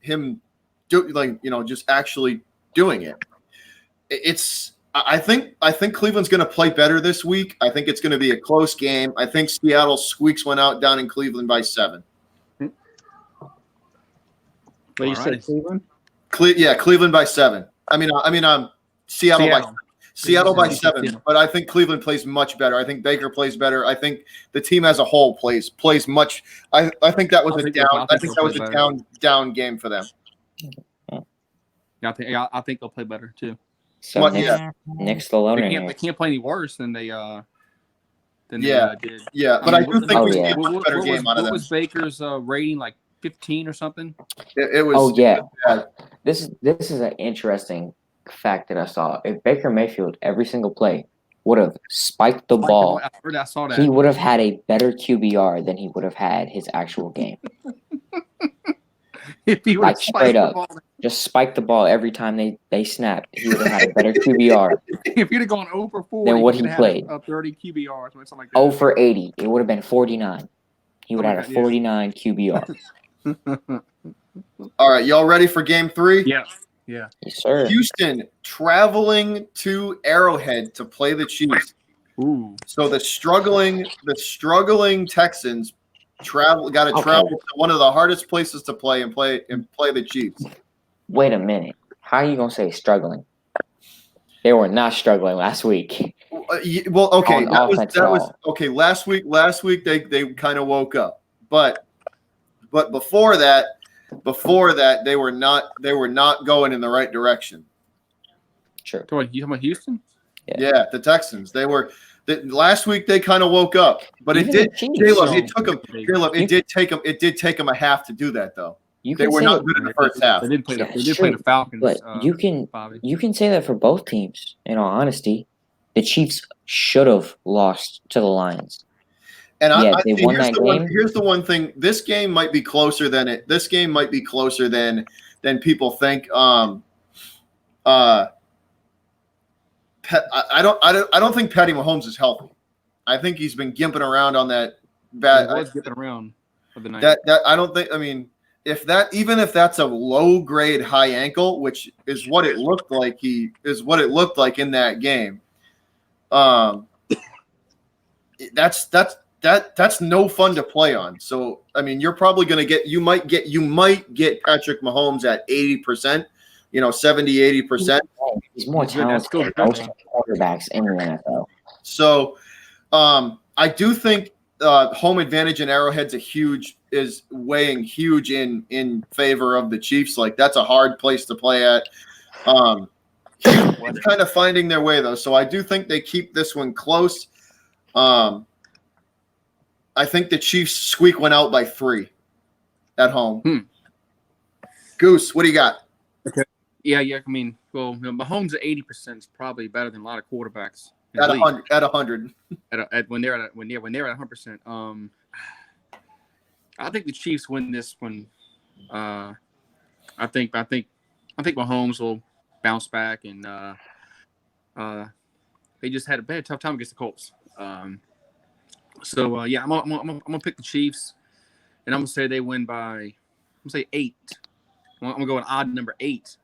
[SPEAKER 1] Just actually doing it. I think Cleveland's going to play better this week. I think it's going to be a close game. I think Seattle squeaks one out down in Cleveland by 7.
[SPEAKER 3] What do you say, Cleveland?
[SPEAKER 1] Cleveland by 7. Seattle by 7. But I think Cleveland plays much better. I think Baker plays better. I think the team as a whole plays much. I think that was a down game for them.
[SPEAKER 2] Yeah, I think they'll play better too.
[SPEAKER 4] So Nick's the loner.
[SPEAKER 2] They can't play any worse than they did.
[SPEAKER 1] Yeah, but I do think we get a much better game out of them.
[SPEAKER 2] What was Baker's rating, like 15 or something?
[SPEAKER 1] It was.
[SPEAKER 4] Oh yeah. This is an interesting fact that I saw. If Baker Mayfield every single play would have spiked the ball,
[SPEAKER 2] I saw that.
[SPEAKER 4] he would have had a better QBR than he would have had his actual game.
[SPEAKER 2] If he would
[SPEAKER 4] straight up, just spike the ball every time they snapped, he would have had a better QBR.
[SPEAKER 2] If he'd have gone 0 for 4
[SPEAKER 4] than what he played,
[SPEAKER 2] a 30 QBR or something like that.
[SPEAKER 4] 0 for 80, it would have been 49. He would have had a 49 QBR.
[SPEAKER 1] All right, y'all ready for game 3?
[SPEAKER 2] Yeah.
[SPEAKER 4] Yes, sir.
[SPEAKER 1] Houston traveling to Arrowhead to play the Chiefs.
[SPEAKER 2] Ooh.
[SPEAKER 1] So the struggling Texans travel to one of the hardest places to play and play the Chiefs.
[SPEAKER 4] Wait a minute. How are you gonna say struggling? They were not struggling last week.
[SPEAKER 1] Well, okay, that was okay. Last week they kind of woke up, but before that they were not going in the right direction.
[SPEAKER 4] Sure.
[SPEAKER 2] You talking about Houston?
[SPEAKER 1] Yeah, the Texans. Last week they kind of woke up, but it did take them a half to do that though. They were not good in the first half.
[SPEAKER 2] They did play the Falcons.
[SPEAKER 4] But you can say that for both teams. In all honesty, the Chiefs should have lost to the Lions.
[SPEAKER 1] And
[SPEAKER 4] they won that game.
[SPEAKER 1] Here's the one thing: this game might be closer than people think. I don't think Patty Mahomes is healthy. I think he's been gimping around on that bad.
[SPEAKER 2] He was gimping around for the night.
[SPEAKER 1] That I don't think. I mean, if that's a low grade high ankle, which is what it looked like in that game. That's no fun to play on. So I mean, you're probably going to you might get Patrick Mahomes at 80%. 70, 80%.
[SPEAKER 4] He's more talented than most quarterbacks in the NFL.
[SPEAKER 1] So I do think home advantage in Arrowhead's is weighing huge in favor of the Chiefs. Like that's a hard place to play at. It's kind of finding their way though. So I do think they keep this one close. I think the Chiefs squeak one out by 3 at home. Goose, what do you got?
[SPEAKER 2] Okay. Yeah. I mean, well, Mahomes at 80% is probably better than a lot of quarterbacks.
[SPEAKER 1] At 100.
[SPEAKER 2] When they're at 100%. I think the Chiefs win this one. I think Mahomes will bounce back, and they just had a tough time against the Colts. So I'm gonna pick the Chiefs, and I'm gonna say they win by. I'm gonna say 8. I'm gonna go an odd number 8.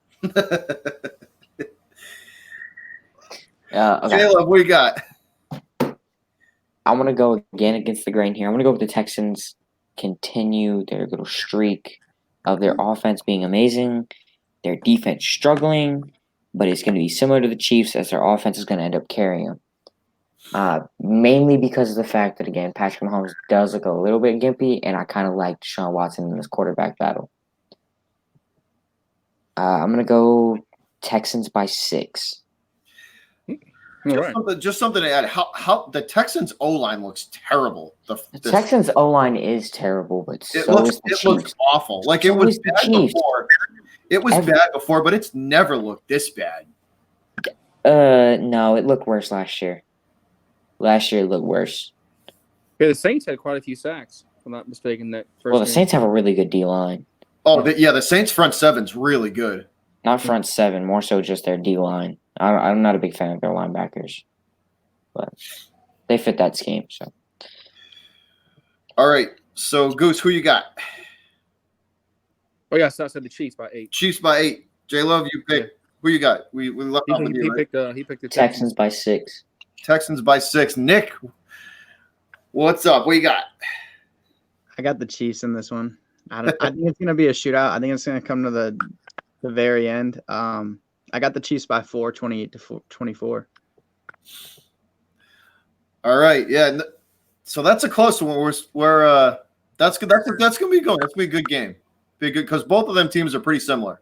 [SPEAKER 4] Okay.
[SPEAKER 1] Caleb, what you got?
[SPEAKER 4] I'm going to go again against the grain here. I'm going to go with the Texans continue their little streak of their offense being amazing, their defense struggling, but it's going to be similar to the Chiefs as their offense is going to end up carrying them. Mainly because of the fact that, again, Patrick Mahomes does look a little bit gimpy, and I kind of like Deshaun Watson in this quarterback battle. I'm going to go Texans by 6.
[SPEAKER 1] Just something to add. How the Texans O-line looks terrible. The
[SPEAKER 4] Texans O-line is terrible, but it
[SPEAKER 1] looks awful. Like it was bad before. It was bad before, but it's never looked this bad.
[SPEAKER 4] No, it looked worse last year. Last year it looked worse.
[SPEAKER 2] Yeah, the Saints had quite a few sacks, if I'm not mistaken. The
[SPEAKER 4] Saints have a really good D-line.
[SPEAKER 1] Oh, the Saints front seven's really good.
[SPEAKER 4] Not front seven, more so just their D-line. I'm not a big fan of their linebackers, but they fit that scheme. So,
[SPEAKER 1] all right. So, Goose, who you got?
[SPEAKER 2] Oh yeah, so I said the Chiefs by 8.
[SPEAKER 1] Chiefs by 8. J Love, you pick. Who you got? We left off with you, right?
[SPEAKER 2] He picked the
[SPEAKER 4] Texans by 6.
[SPEAKER 1] Texans by 6. Nick, what's up? What you got?
[SPEAKER 3] I got the Chiefs in this one. I think it's gonna be a shootout. I think it's gonna come to the very end. I got the Chiefs by 4, 28-24.
[SPEAKER 1] All right, yeah. So that's a close one. We're that's good. That's gonna be going. That's gonna be a good game. Be good because both of them teams are pretty similar.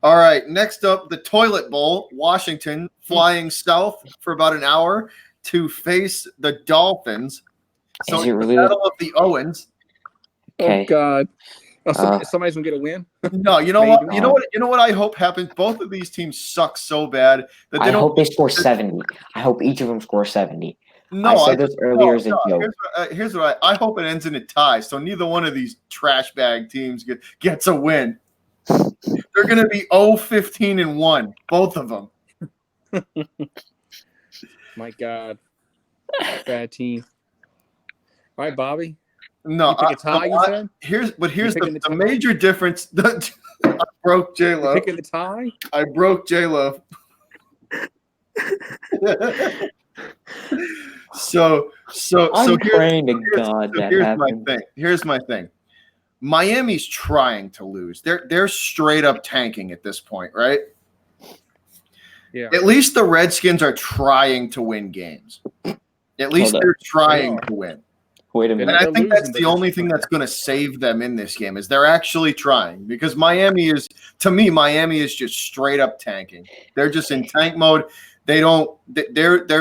[SPEAKER 1] All right, next up, the Toilet Bowl. Washington flying south for about an hour to face the Dolphins. So
[SPEAKER 4] Is it
[SPEAKER 1] it's
[SPEAKER 4] really
[SPEAKER 1] the Battle of the Owens.
[SPEAKER 4] Okay.
[SPEAKER 2] Oh God! Somebody's gonna get a win.
[SPEAKER 1] No, you know what?
[SPEAKER 2] Maybe.
[SPEAKER 1] You know what I hope happens. Both of these teams suck so bad that they
[SPEAKER 4] I
[SPEAKER 1] don't.
[SPEAKER 4] hope they score 70. I hope each of them score 70.
[SPEAKER 1] No,
[SPEAKER 4] I said this earlier as a joke.
[SPEAKER 1] Here's what I hope it ends in a tie. So neither one of these trash bag teams gets a win. They're going to be 0-15-1, both of them.
[SPEAKER 2] My God, bad team. All right, Bobby.
[SPEAKER 1] No,
[SPEAKER 2] You pick a tie. You said
[SPEAKER 1] here's the
[SPEAKER 2] tie?
[SPEAKER 1] major difference. I broke J Love.
[SPEAKER 2] picking the tie.
[SPEAKER 1] I broke J Love. So
[SPEAKER 4] I'm praying to God that happens.
[SPEAKER 1] Here's my thing. Miami's trying to lose. They're straight up tanking at this point, right?
[SPEAKER 2] Yeah.
[SPEAKER 1] At least the Redskins are trying to win games. At least they're trying to win.
[SPEAKER 4] Wait a
[SPEAKER 1] And
[SPEAKER 4] minute.
[SPEAKER 1] I think that's the only thing that's going to save them in this game is they're actually trying because Miami is just straight up tanking. They're just in tank mode. They're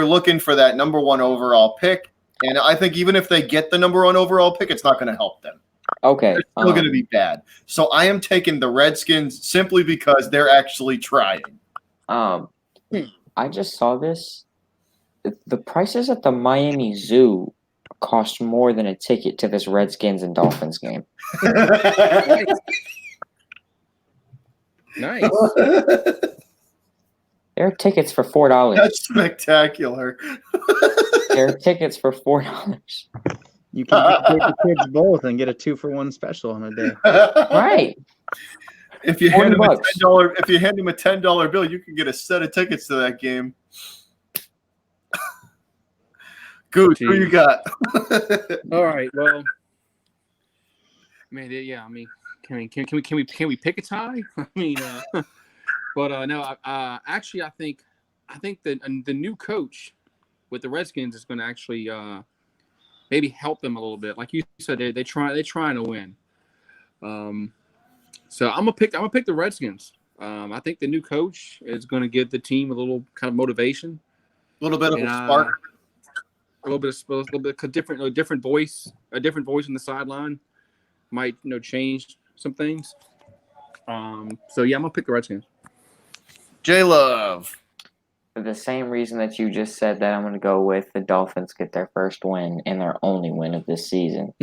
[SPEAKER 1] looking for that number 1 overall pick. And I think even if they get the number 1 overall pick, it's not going to help them.
[SPEAKER 4] Okay.
[SPEAKER 1] It's still going to be bad. So I am taking the Redskins simply because they're actually trying.
[SPEAKER 4] I just saw this. The prices at the Miami Zoo cost more than a ticket to this Redskins and Dolphins game.
[SPEAKER 2] Nice.
[SPEAKER 4] There are tickets for $4.
[SPEAKER 1] That's spectacular.
[SPEAKER 4] There are tickets for $4.
[SPEAKER 3] You can take the kids both and get a 2-for-1 special on a day.
[SPEAKER 4] Right.
[SPEAKER 1] If you hand him a
[SPEAKER 4] $40.
[SPEAKER 1] $10 bill, you can get a set of tickets to that game. Goose, who you got?
[SPEAKER 2] All right. Well, yeah. I mean, can we pick a tie? I mean, but no. Actually, I think the new coach with the Redskins is going to actually maybe help them a little bit. Like you said, they're trying to win. So I'm gonna pick the Redskins. I think the new coach is going to give the team a little kind of motivation,
[SPEAKER 1] A little bit of a spark.
[SPEAKER 2] a little bit a different voice in the sideline might change some things. So yeah, I'm gonna pick the Redskins.
[SPEAKER 1] J Love.
[SPEAKER 4] For the same reason that you just said that, I'm going to go with the Dolphins get their first win and their only win of this season.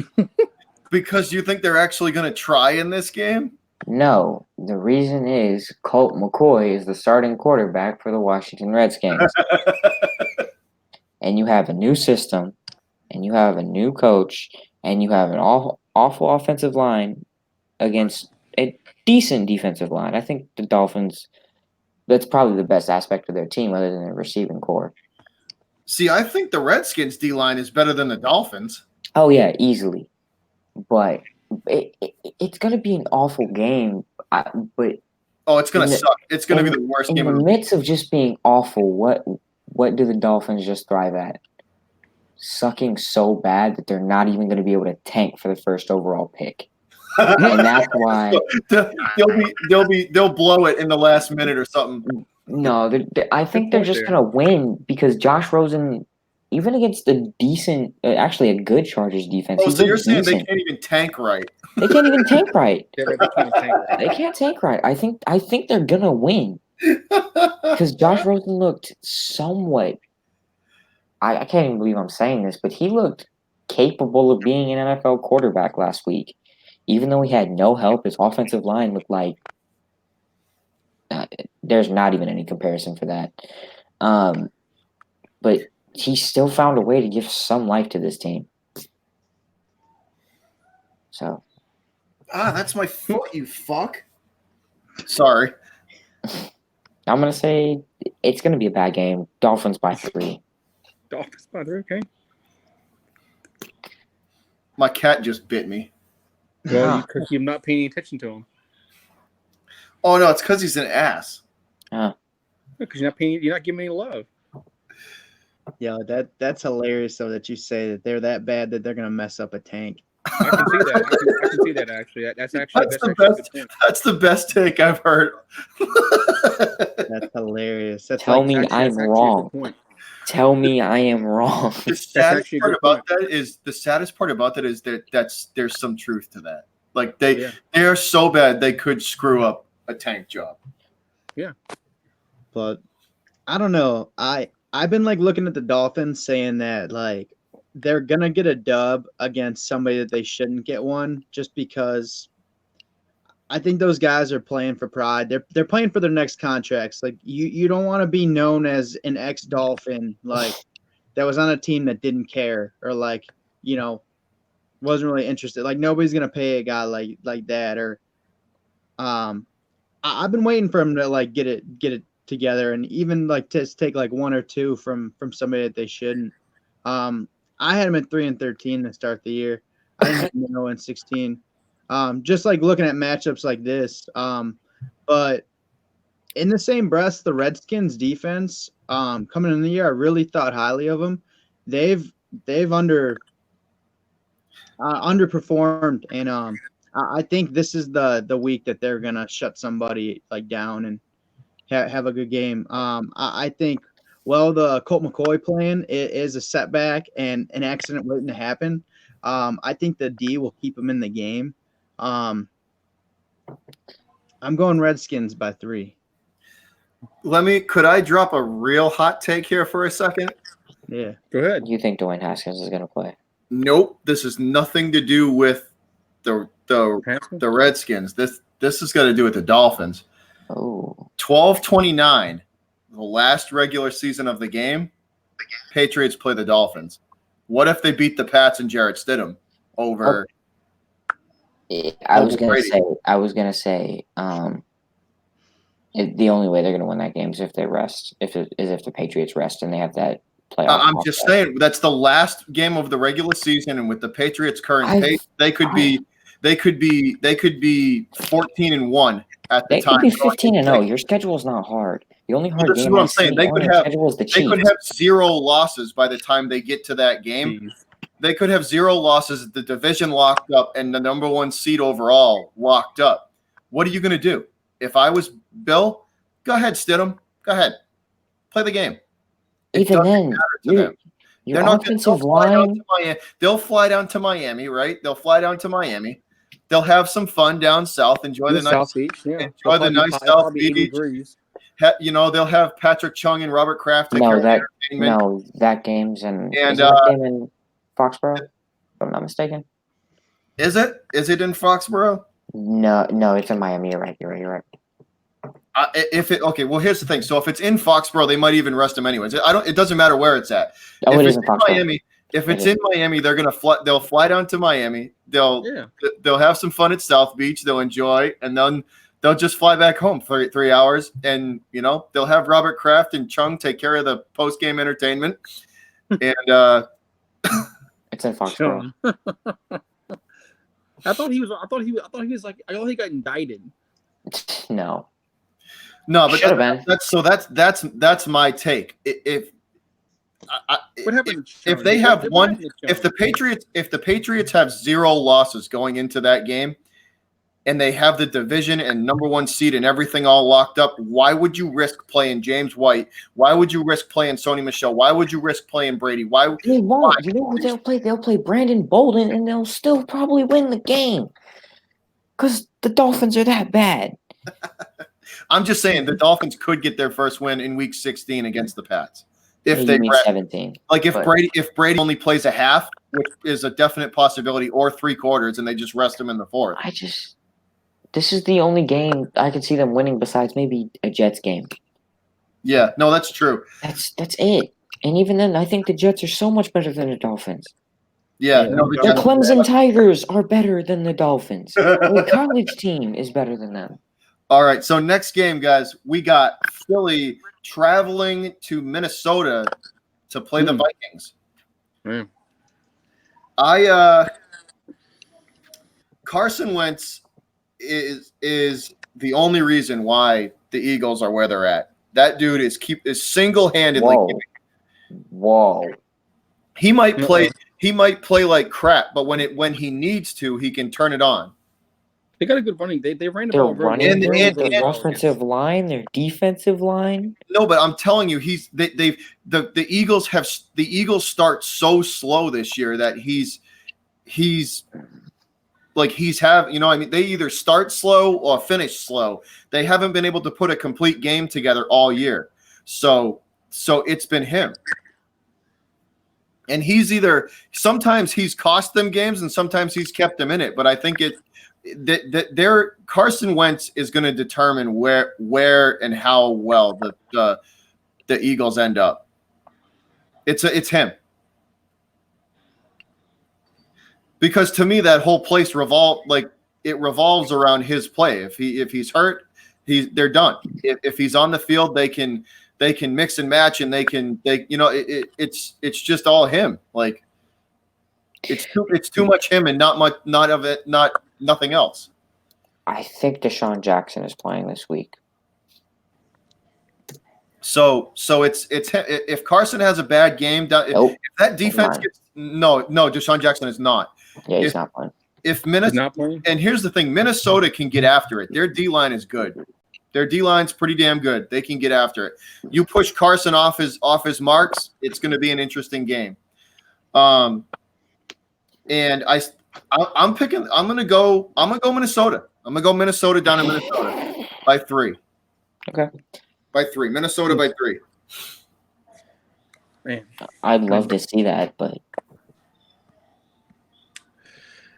[SPEAKER 1] Because you think they're actually going to try in this game?
[SPEAKER 4] No, the reason is Colt McCoy is the starting quarterback for the Washington Redskins. And you have a new system, and you have a new coach, and you have an awful offensive line against a decent defensive line. I think the Dolphins, that's probably the best aspect of their team other than their receiving core.
[SPEAKER 1] See, I think the Redskins D-line is better than the Dolphins.
[SPEAKER 4] Oh, yeah, easily. But it's going to be an awful game. But
[SPEAKER 1] it's going to suck. It's going to be the worst game.
[SPEAKER 4] In the midst of just being awful, what do the Dolphins just thrive at? Sucking so bad that they're not even going to be able to tank for the first overall pick. And that's why
[SPEAKER 1] they'll blow it in the last minute or something.
[SPEAKER 4] No, I think they're just gonna win because Josh Rosen, even against a decent, actually a good Chargers defense.
[SPEAKER 1] So you're saying they can't even tank right?
[SPEAKER 4] They can't even tank right.
[SPEAKER 2] Yeah, they can't tank right.
[SPEAKER 4] They can't tank right. I think they're gonna win because Josh Rosen looked somewhat. I can't even believe I'm saying this, but he looked capable of being an NFL quarterback last week. Even though he had no help, his offensive line looked like there's not even any comparison for that. But he still found a way to give some life to this team. So,
[SPEAKER 1] That's my foot, you fuck. Sorry.
[SPEAKER 4] I'm gonna say it's gonna be a bad game. Dolphins by 3.
[SPEAKER 2] Dolphins by 3, okay.
[SPEAKER 1] My cat just bit me.
[SPEAKER 2] Well, because you're not paying attention to him.
[SPEAKER 1] Oh no, it's because he's an ass.
[SPEAKER 2] Because you're not giving any love.
[SPEAKER 3] Yeah, that's hilarious though that you say that they're that bad that they're gonna mess up a tank.
[SPEAKER 2] I can see that. I can see that actually. That's
[SPEAKER 1] the
[SPEAKER 2] actually
[SPEAKER 1] best. That's the best take I've heard.
[SPEAKER 3] That's hilarious. That's
[SPEAKER 4] Tell me I'm wrong. Tell me I am wrong.
[SPEAKER 1] The saddest part about that is that there's some truth to that. Like they are so bad they could screw up a tank job.
[SPEAKER 2] Yeah.
[SPEAKER 3] But I don't know. I've been like looking at the Dolphins saying that like they're gonna get a dub against somebody that they shouldn't get one just because I think those guys are playing for pride. They're playing for their next contracts. Like you don't want to be known as an ex-Dolphin like that was on a team that didn't care or like, wasn't really interested. Like nobody's gonna pay a guy like that or I've been waiting for him to like get it together and even like to take like 1 or 2 from somebody that they shouldn't. I had him at 3-13 to start the year. I didn't have him 0-16. Just like looking at matchups like this. But in the same breath, the Redskins defense coming in the year, I really thought highly of them. They've underperformed, and I think this is the week that they're gonna shut somebody like down and have a good game. I think. Well, the Colt McCoy plan is a setback and an accident waiting to happen. I think the D will keep him in the game. I'm going Redskins by 3.
[SPEAKER 1] Could I drop a real hot take here for a second?
[SPEAKER 3] Yeah.
[SPEAKER 2] Go ahead.
[SPEAKER 4] You think Dwayne Haskins is going to play?
[SPEAKER 1] Nope. This has nothing to do with the Redskins. This is going to do with the Dolphins.
[SPEAKER 4] Oh.
[SPEAKER 1] 12-29. The last regular season of the game, Patriots play the Dolphins. What if they beat the Pats and Jarrett Stidham over?
[SPEAKER 4] I was gonna say, the only way they're gonna win that game is if they rest. If the Patriots rest and they have that playoff.
[SPEAKER 1] I'm just saying that's the last game of the regular season, and with the Patriots' current pace, they could be 14-1 at the time.
[SPEAKER 4] They could be 15-0. Your schedule is not hard. The only hard
[SPEAKER 1] this
[SPEAKER 4] game
[SPEAKER 1] is what I'm saying. They could have 0 losses by the time they get to that game.
[SPEAKER 2] Jeez.
[SPEAKER 1] They could have 0 losses, the division locked up, and the number 1 seed overall locked up. What are you going to do? If I was Bill, go ahead, Stidham. Go ahead. Play the game.
[SPEAKER 4] Even then, your offensive line.
[SPEAKER 1] They'll fly down to Miami, right? They'll fly down to Miami. They'll have some fun down south. Enjoy the nice
[SPEAKER 2] Beach. Yeah.
[SPEAKER 1] Enjoy the nice South Beach. They'll have Patrick Chung and Robert Kraft take care of the entertainment.
[SPEAKER 4] That game's in Foxborough, if I'm not mistaken.
[SPEAKER 1] Is it? Is it in Foxborough?
[SPEAKER 4] No, it's in Miami. You're right.
[SPEAKER 1] Well, here's the thing. So if it's in Foxborough, they might even rest him anyways. It doesn't matter where it's at.
[SPEAKER 4] Oh,
[SPEAKER 1] if
[SPEAKER 4] it
[SPEAKER 1] it's
[SPEAKER 4] is in
[SPEAKER 1] in
[SPEAKER 4] Foxborough.
[SPEAKER 1] Miami, if it's in Miami, they'll fly down to Miami. They'll have some fun at South Beach. They'll enjoy, and then they'll just fly back home for 3 hours, and they'll have Robert Kraft and Chung take care of the post game entertainment. And
[SPEAKER 4] it's in Foxborough.
[SPEAKER 2] I thought he got indicted.
[SPEAKER 4] No,
[SPEAKER 1] but that's my take.
[SPEAKER 2] What happened?
[SPEAKER 1] If they have if the Patriots have 0 losses going into that game, and they have the division and number 1 seed and everything all locked up, why would you risk playing James White? Why would you risk playing Sony Michel? Why would you risk playing Brady? Why?
[SPEAKER 4] They won't. You know who they'll play? They'll play Brandon Bolden, and they'll still probably win the game because the Dolphins are that bad.
[SPEAKER 1] I'm just saying the Dolphins could get their first win in Week 16 against the Pats if they
[SPEAKER 4] 17.
[SPEAKER 1] Like if Brady only plays a half, which is a definite possibility, or 3 quarters, and they just rest him in the 4th.
[SPEAKER 4] This is the only game I could see them winning besides maybe a Jets game.
[SPEAKER 1] Yeah, no, that's true.
[SPEAKER 4] That's it. And even then, I think the Jets are so much better than the Dolphins.
[SPEAKER 1] Yeah,
[SPEAKER 2] Yeah,
[SPEAKER 1] no,
[SPEAKER 2] the
[SPEAKER 1] the
[SPEAKER 4] The
[SPEAKER 1] Jets-
[SPEAKER 4] Clemson Tigers are better than the Dolphins. The college team is better than them.
[SPEAKER 1] All right, so next game, guys, we got Philly traveling to Minnesota to play the Vikings.
[SPEAKER 2] Mm.
[SPEAKER 1] Carson Wentz is the only reason why the Eagles are where they're at. That dude is single-handedly.
[SPEAKER 4] Whoa.
[SPEAKER 1] He might play like crap, but when he needs to, he can turn it on.
[SPEAKER 2] They got a good running. They ran the
[SPEAKER 4] Their
[SPEAKER 2] ball very
[SPEAKER 4] running
[SPEAKER 2] well.
[SPEAKER 4] game,
[SPEAKER 1] and-
[SPEAKER 4] their offensive line, their defensive line.
[SPEAKER 1] No, but I'm telling you, the Eagles start so slow this year that he's they either start slow or finish slow. They haven't been able to put a complete game together all year. So it's been him. And sometimes he's cost them games and sometimes he's kept them in it. But I think their Carson Wentz is going to determine where and how well the Eagles end up. It's him. Because to me, that whole place revolves around his play. If he's hurt, they're done. If he's on the field, they can mix and match, and it's just all him. Like it's too much him and nothing else.
[SPEAKER 4] I think Deshaun Jackson is playing this week.
[SPEAKER 1] So it's if Carson has a bad game, if that defense gets no, Deshaun Jackson is not.
[SPEAKER 4] Yeah, he's not playing.
[SPEAKER 1] If Minnesota, and here's the thing, Minnesota can get after it. Their D-line is good. Their D-line's pretty damn good. They can get after it. You push Carson off his marks, it's going to be an interesting game. And I'm going to go Minnesota. I'm going to go Minnesota down in Minnesota by 3.
[SPEAKER 4] Okay.
[SPEAKER 1] By 3. Minnesota by 3.
[SPEAKER 2] Man.
[SPEAKER 4] I'd love to see that, but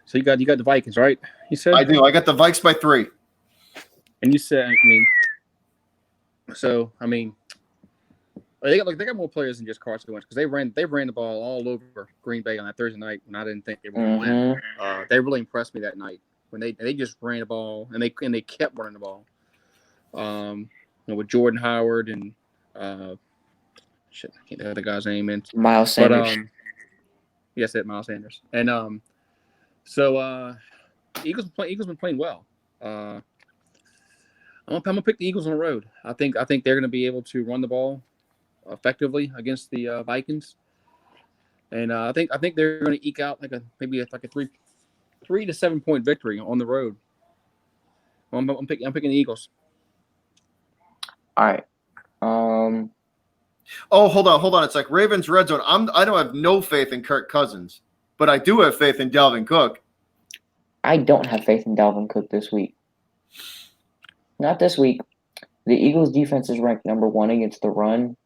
[SPEAKER 2] so you got the Vikings, right? You said
[SPEAKER 1] I do. I got the Vikes by 3.
[SPEAKER 2] And you said, they got more players than just Carson Wentz because they ran the ball all over Green Bay on that Thursday night when I didn't think they were going to win. They really impressed me that night when they just ran the ball and they kept running the ball. With Jordan Howard and I can't think of the guy's name.
[SPEAKER 4] Miles Sanders.
[SPEAKER 2] Yes, that Miles Sanders. And Eagles been playing well. I'm gonna pick the Eagles on the road. I think they're gonna be able to run the ball effectively against the Vikings, and I think they're gonna eke out maybe a 3 to 7 point victory on the road. I'm picking the Eagles.
[SPEAKER 4] All right.
[SPEAKER 1] Oh, hold on. It's like Ravens red zone. I don't have no faith in Kirk Cousins, but I do have faith in Dalvin Cook.
[SPEAKER 4] I don't have faith in Dalvin Cook this week. Not this week. The Eagles' defense is ranked number 1 against the run.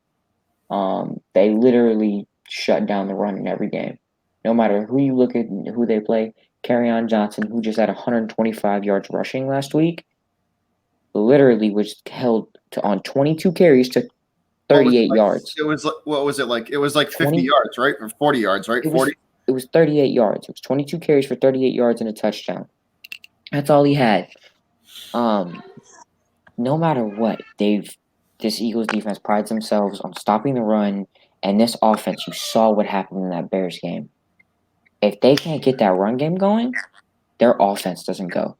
[SPEAKER 4] They literally shut down the run in every game. No matter who you look at and who they play, Kerryon Johnson, who just had 125 yards rushing last week, literally was held on 22 carries to 38 yards.
[SPEAKER 1] It was what was it like? It was like 50 yards, right? Or 40 yards, right? 40.
[SPEAKER 4] It was 38 yards. It was 22 carries for 38 yards and a touchdown. That's all he had. No matter what, this Eagles defense prides themselves on stopping the run, and this offense, you saw what happened in that Bears game. If they can't get that run game going, their offense doesn't go.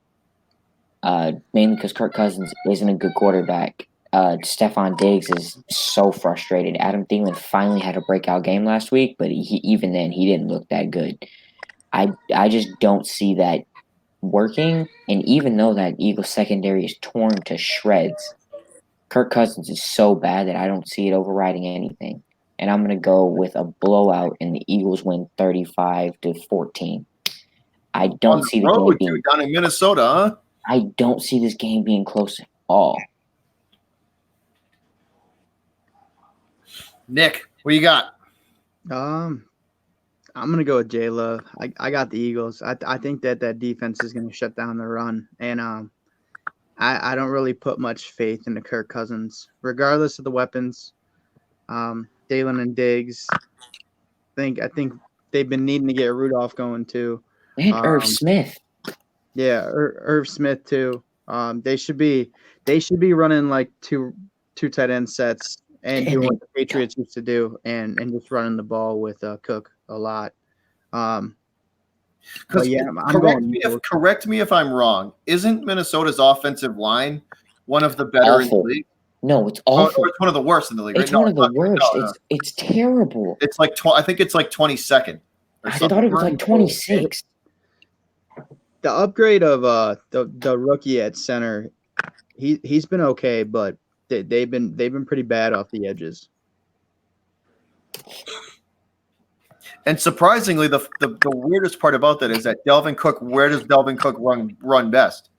[SPEAKER 4] Mainly because Kirk Cousins isn't a good quarterback. Stephon Diggs is so frustrated. Adam Thielen finally had a breakout game last week, but even then, he didn't look that good. I just don't see that working, and even though that Eagles secondary is torn to shreds, Kirk Cousins is so bad that I don't see it overriding anything. And I'm going to go with a blowout, and the Eagles win 35-14. I don't see the game being
[SPEAKER 1] down in Minnesota, huh?
[SPEAKER 4] I don't see this game being close at all.
[SPEAKER 1] Nick, what you got?
[SPEAKER 3] I'm gonna go with J Love. I got the Eagles. I think that defense is gonna shut down the run, and I don't really put much faith into Kirk Cousins, regardless of the weapons. Thielen and Diggs. I think they've been needing to get Rudolph going too.
[SPEAKER 4] And Irv Smith.
[SPEAKER 3] Yeah, Irv Smith too. They should be running like two tight end sets and doing what the Patriots used to do, and just running the ball with Cook a lot. But yeah, I'm going Eagles.
[SPEAKER 1] Correct me if I'm wrong. Isn't Minnesota's offensive line one of the better in the league?
[SPEAKER 4] No, it's awful.
[SPEAKER 1] It's one of the worst in the league.
[SPEAKER 4] It's one of the worst. It's terrible.
[SPEAKER 1] It's like I think it's like 22nd.
[SPEAKER 4] I thought it was like 26.
[SPEAKER 3] The upgrade of the rookie at center, he's been okay, but they've been pretty bad off the edges.
[SPEAKER 1] And surprisingly, the weirdest part about that is that Dalvin Cook. Where does Dalvin Cook run best?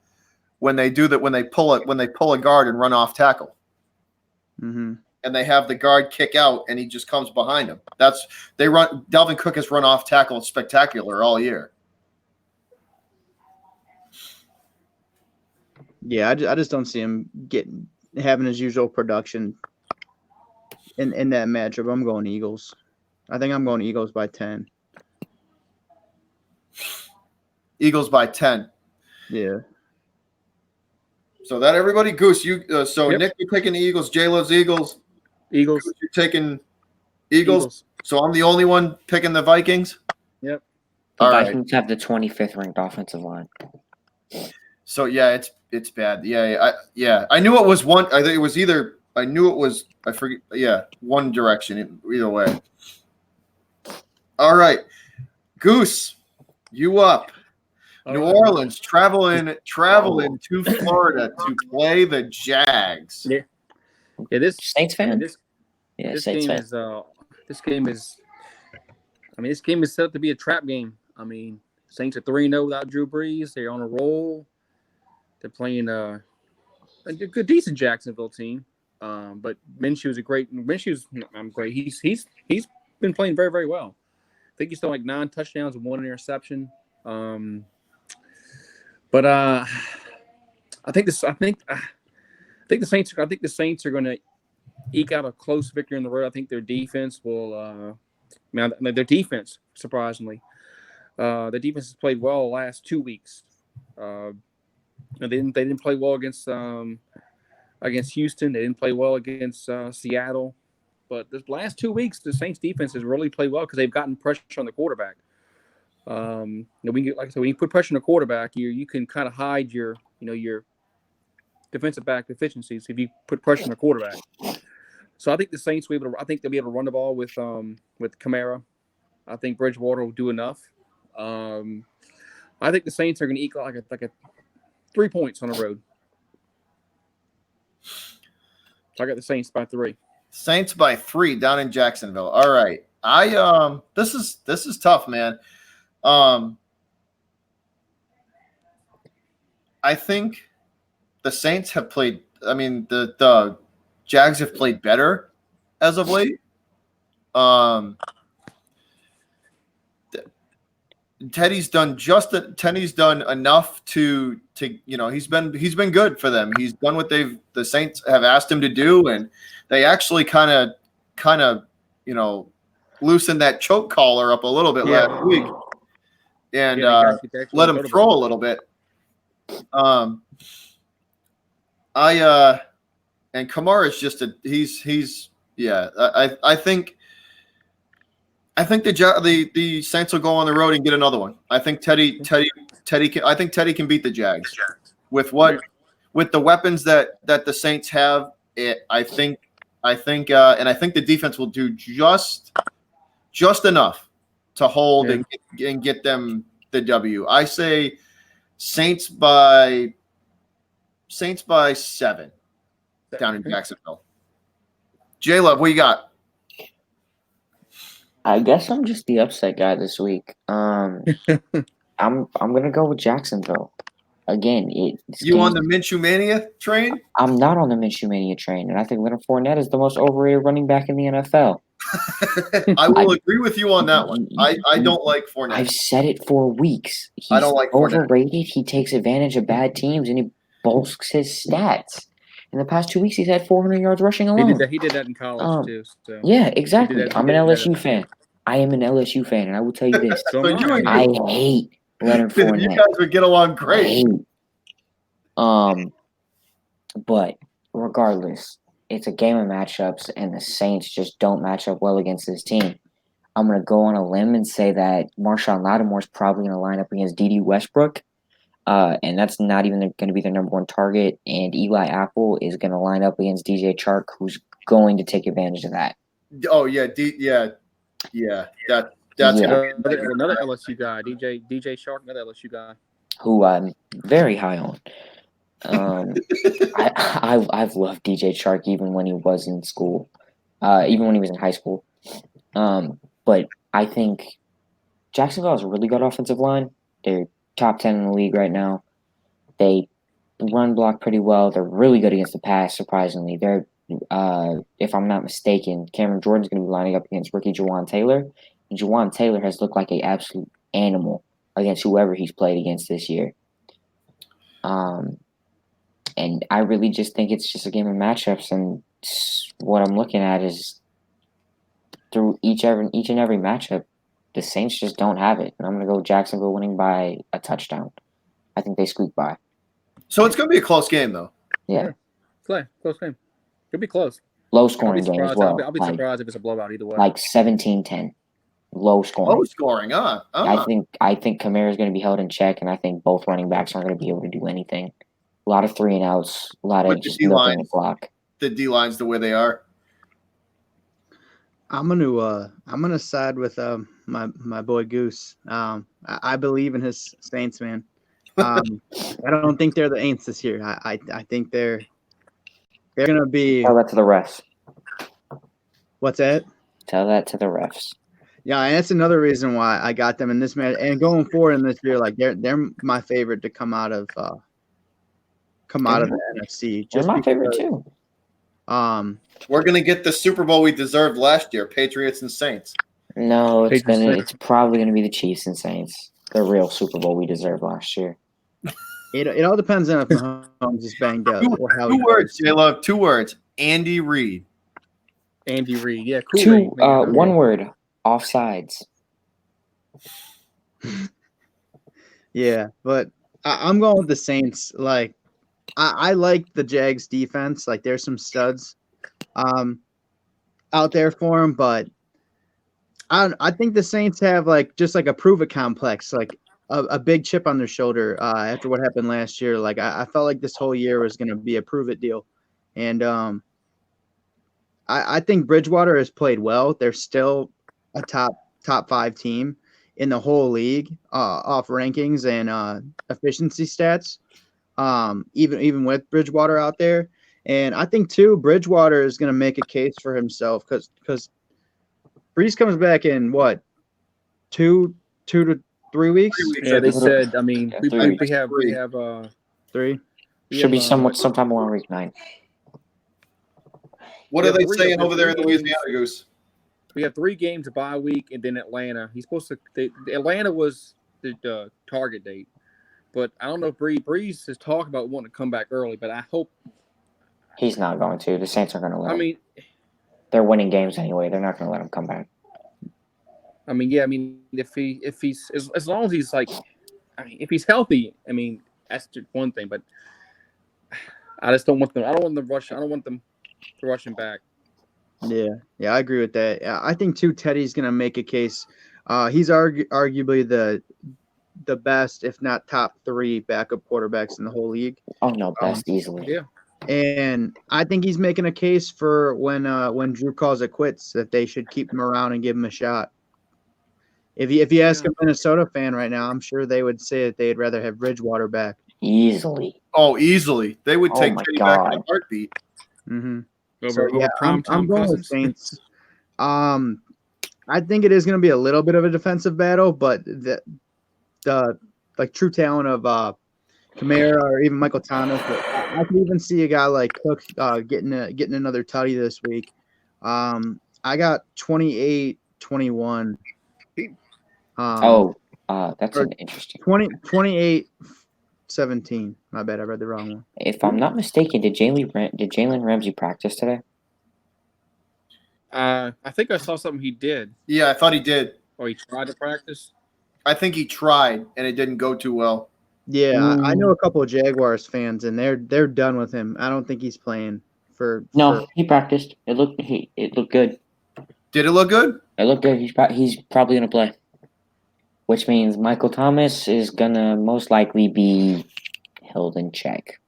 [SPEAKER 1] When they do that, when they pull a guard and run off tackle,
[SPEAKER 3] mm-hmm.
[SPEAKER 1] and they have the guard kick out, and he just comes behind him. Dalvin Cook has run off tackle spectacular all year.
[SPEAKER 3] Yeah, I just don't see him having his usual production in that matchup. I'm going Eagles. I think I'm going Eagles by 10.
[SPEAKER 1] Eagles by 10.
[SPEAKER 3] Yeah.
[SPEAKER 1] So that everybody, Goose, you.
[SPEAKER 2] Yep.
[SPEAKER 1] Nick, you're taking the Eagles. Jay loves Eagles.
[SPEAKER 2] Eagles.
[SPEAKER 1] Goose, you're taking Eagles. So I'm the only one picking the Vikings.
[SPEAKER 2] Yep.
[SPEAKER 4] The Vikings have the 25th ranked offensive line.
[SPEAKER 1] So yeah, it's bad. Yeah. I knew it was one. I think it was either. I knew it was. I forget. Yeah, one direction. Either way. All right, Goose, you up? New Orleans traveling to Florida to play the Jags.
[SPEAKER 2] Yeah. This
[SPEAKER 4] Saints fan.
[SPEAKER 2] This game is. This game is set up to be a trap game. I mean, Saints are 3-0 without Drew Brees. They're on a roll. They're playing a good, decent Jacksonville team. But Minshew's great. He's been playing very, very well. I think he's still like 9 touchdowns and 1 interception. But I think the Saints are going to eke out a close victory on the road. I think their defense will. Their defense, surprisingly, their defense has played well the last 2 weeks. They didn't play well against Houston. They didn't play well against Seattle. But the last 2 weeks, the Saints defense has really played well because they've gotten pressure on the quarterback. When you put pressure on the quarterback, you can kind of hide your defensive back deficiencies if you put pressure on the quarterback. So I think the Saints they'll be able to run the ball with Kamara. I think Bridgewater will do enough. I think the Saints are going to equal like a 3 points on the road. So I got the Saints by 3.
[SPEAKER 1] Saints by 3 down in Jacksonville. All right. This is tough, man. I think the Saints have played. I mean, the Jags have played better as of late. Teddy's done enough to he's been good for them. He's done what the Saints have asked him to do, and they actually kind of loosened that choke collar up a little bit last week and let him throw a little bit. And Kamara is just I think the Saints will go on the road and get another one. I think Teddy can beat the Jags with the weapons that the Saints have. I think the defense will do just enough to hold and get them the W. I say Saints by 7 down in Jacksonville. J-Love, what you got?
[SPEAKER 4] I guess I'm just the upset guy this week. I'm gonna go with Jacksonville. Again,
[SPEAKER 1] on the Minshew Mania train?
[SPEAKER 4] I'm not on the Minshew Mania train, and I think Leonard Fournette is the most overrated running back in the NFL.
[SPEAKER 1] I will agree with you on that one. I don't like Fournette.
[SPEAKER 4] I've said it for weeks.
[SPEAKER 1] I don't like Fournette.
[SPEAKER 4] Overrated. He takes advantage of bad teams, and he bulks his stats. In the past 2 weeks, he's had 400 yards rushing alone.
[SPEAKER 2] He did that in college too. So.
[SPEAKER 4] Yeah, exactly. I'm an LSU fan. I am an LSU fan, and I will tell you this:
[SPEAKER 2] So
[SPEAKER 1] So you and
[SPEAKER 4] I hate Leonard
[SPEAKER 1] you
[SPEAKER 4] Fournette.
[SPEAKER 1] guys would get along great.
[SPEAKER 4] Hate. But regardless, it's a game of matchups, and the Saints just don't match up well against this team. I'm going to go on a limb and say that Marshawn Lattimore is probably going to line up against D.D. Westbrook, and that's not even going to be their number one target. And Eli Apple is going to line up against DJ Chark, who's going to take advantage of that.
[SPEAKER 1] Oh yeah, that's
[SPEAKER 4] Yeah.
[SPEAKER 2] another LSU guy, DJ Shark, another LSU guy.
[SPEAKER 4] Who I'm very high on. I've loved DJ Chark even when he was in school, even when he was in high school. But I think Jacksonville has a really good offensive line. They're top 10 in the league right now. They run block pretty well. They're really good against the pass, surprisingly. They're, if I'm not mistaken, Cameron Jordan's going to be lining up against rookie Jawan Taylor. And Jawan Taylor has looked like an absolute animal against whoever he's played against this year. And I really just think it's just a game of matchups. And what I'm looking at is through each and every matchup, the Saints just don't have it. And I'm going to go Jacksonville winning by a touchdown. I think they squeak by.
[SPEAKER 1] So it's going to be a close game, though.
[SPEAKER 4] Yeah.
[SPEAKER 2] Close game. It'll be close.
[SPEAKER 4] Low scoring game as well.
[SPEAKER 2] I'll be surprised if it's a blowout either way.
[SPEAKER 4] Like 17-10. Low scoring.
[SPEAKER 1] Low scoring,
[SPEAKER 4] I think Kamara is going to be held in check, and I think both running backs aren't going to be able to do anything. A lot of 3-and-outs, a lot of just milking the clock.
[SPEAKER 1] The D lines the way they are.
[SPEAKER 3] I'm gonna side with my boy Goose. I believe in his Saints, man. I don't think they're the Aints this year. I think they're gonna be.
[SPEAKER 4] Tell that to the refs.
[SPEAKER 3] What's that?
[SPEAKER 4] Tell that to the refs.
[SPEAKER 3] Yeah, and that's another reason why I got them in this match. And going forward in this year, like they're my favorite to come out of the NFC.
[SPEAKER 4] They're my favorite too.
[SPEAKER 1] We're gonna get the Super Bowl we deserved last year, Patriots and Saints.
[SPEAKER 4] No, it's probably gonna be the Chiefs and Saints. The real Super Bowl we deserved last year.
[SPEAKER 3] It all depends on if Mahomes is banged up.
[SPEAKER 1] Two words, J-Love. 2 words. Andy Reid.
[SPEAKER 2] Andy Reid. Yeah, cool.
[SPEAKER 4] One word. Offsides.
[SPEAKER 3] Yeah, but I'm going with the Saints. Like, I like the Jags defense. Like, there's some studs out there for them, but I think the Saints have just a prove it complex, like a big chip on their shoulder after what happened last year. Like, I felt like this whole year was going to be a prove it deal, and I think Bridgewater has played well. They're still a top 5 team in the whole league off rankings and efficiency stats. Even with Bridgewater out there. And I think too, Bridgewater is going to make a case for himself because Brees comes back in what, 2 to 3 weeks?
[SPEAKER 2] Yeah, they said. I mean, we have
[SPEAKER 3] 3.
[SPEAKER 4] Should be sometime around week 9.
[SPEAKER 1] What are they saying over there in Louisiana, Goose?
[SPEAKER 2] We have 3 games a bye week, and then Atlanta. He's supposed to. Atlanta was the target date, but I don't know if Brees is talking about wanting to come back early. But I hope
[SPEAKER 4] he's not going to. The Saints are going to let him.
[SPEAKER 2] I mean,
[SPEAKER 4] they're winning games anyway. They're not going to let him come back.
[SPEAKER 2] I mean, yeah. I mean, if he's as long as he's if he's healthy, I mean, that's just one thing. But I just don't want them. I don't want them to rush. I don't want them to rush him back.
[SPEAKER 3] Yeah, I agree with that. I think too, Teddy's going to make a case. He's arguably the best, if not top 3 backup quarterbacks in the whole league.
[SPEAKER 4] Oh no, best easily.
[SPEAKER 2] Yeah.
[SPEAKER 3] And I think he's making a case for when Drew calls it quits that they should keep him around and give him a shot. If you ask a Minnesota fan right now, I'm sure they would say that they'd rather have Bridgewater back.
[SPEAKER 4] Easily.
[SPEAKER 1] Oh, easily. They would take Teddy back in a heartbeat.
[SPEAKER 3] Mm-hmm.
[SPEAKER 2] Over
[SPEAKER 3] I'm going with Saints. I think it is going to be a little bit of a defensive battle, but the true talent of Kamara or even Michael Thomas. I could even see a guy like Cook getting another tutty this week. I got 28-21.
[SPEAKER 4] That's an interesting.
[SPEAKER 3] 28-17. My bad, I read the wrong one.
[SPEAKER 4] If I'm not mistaken, did Jalen Ramsey practice today?
[SPEAKER 2] I think I saw something he did,
[SPEAKER 1] Yeah, I thought he did.
[SPEAKER 2] or he tried to practice.
[SPEAKER 1] I think he tried, and it didn't go too well.
[SPEAKER 3] Yeah, I know a couple of Jaguars fans, and they're done with him. I don't think he's playing for.
[SPEAKER 4] No, he practiced. It looked good.
[SPEAKER 1] Did it look good?
[SPEAKER 4] It looked good. He's probably gonna play, which means Michael Thomas is gonna most likely be held in check.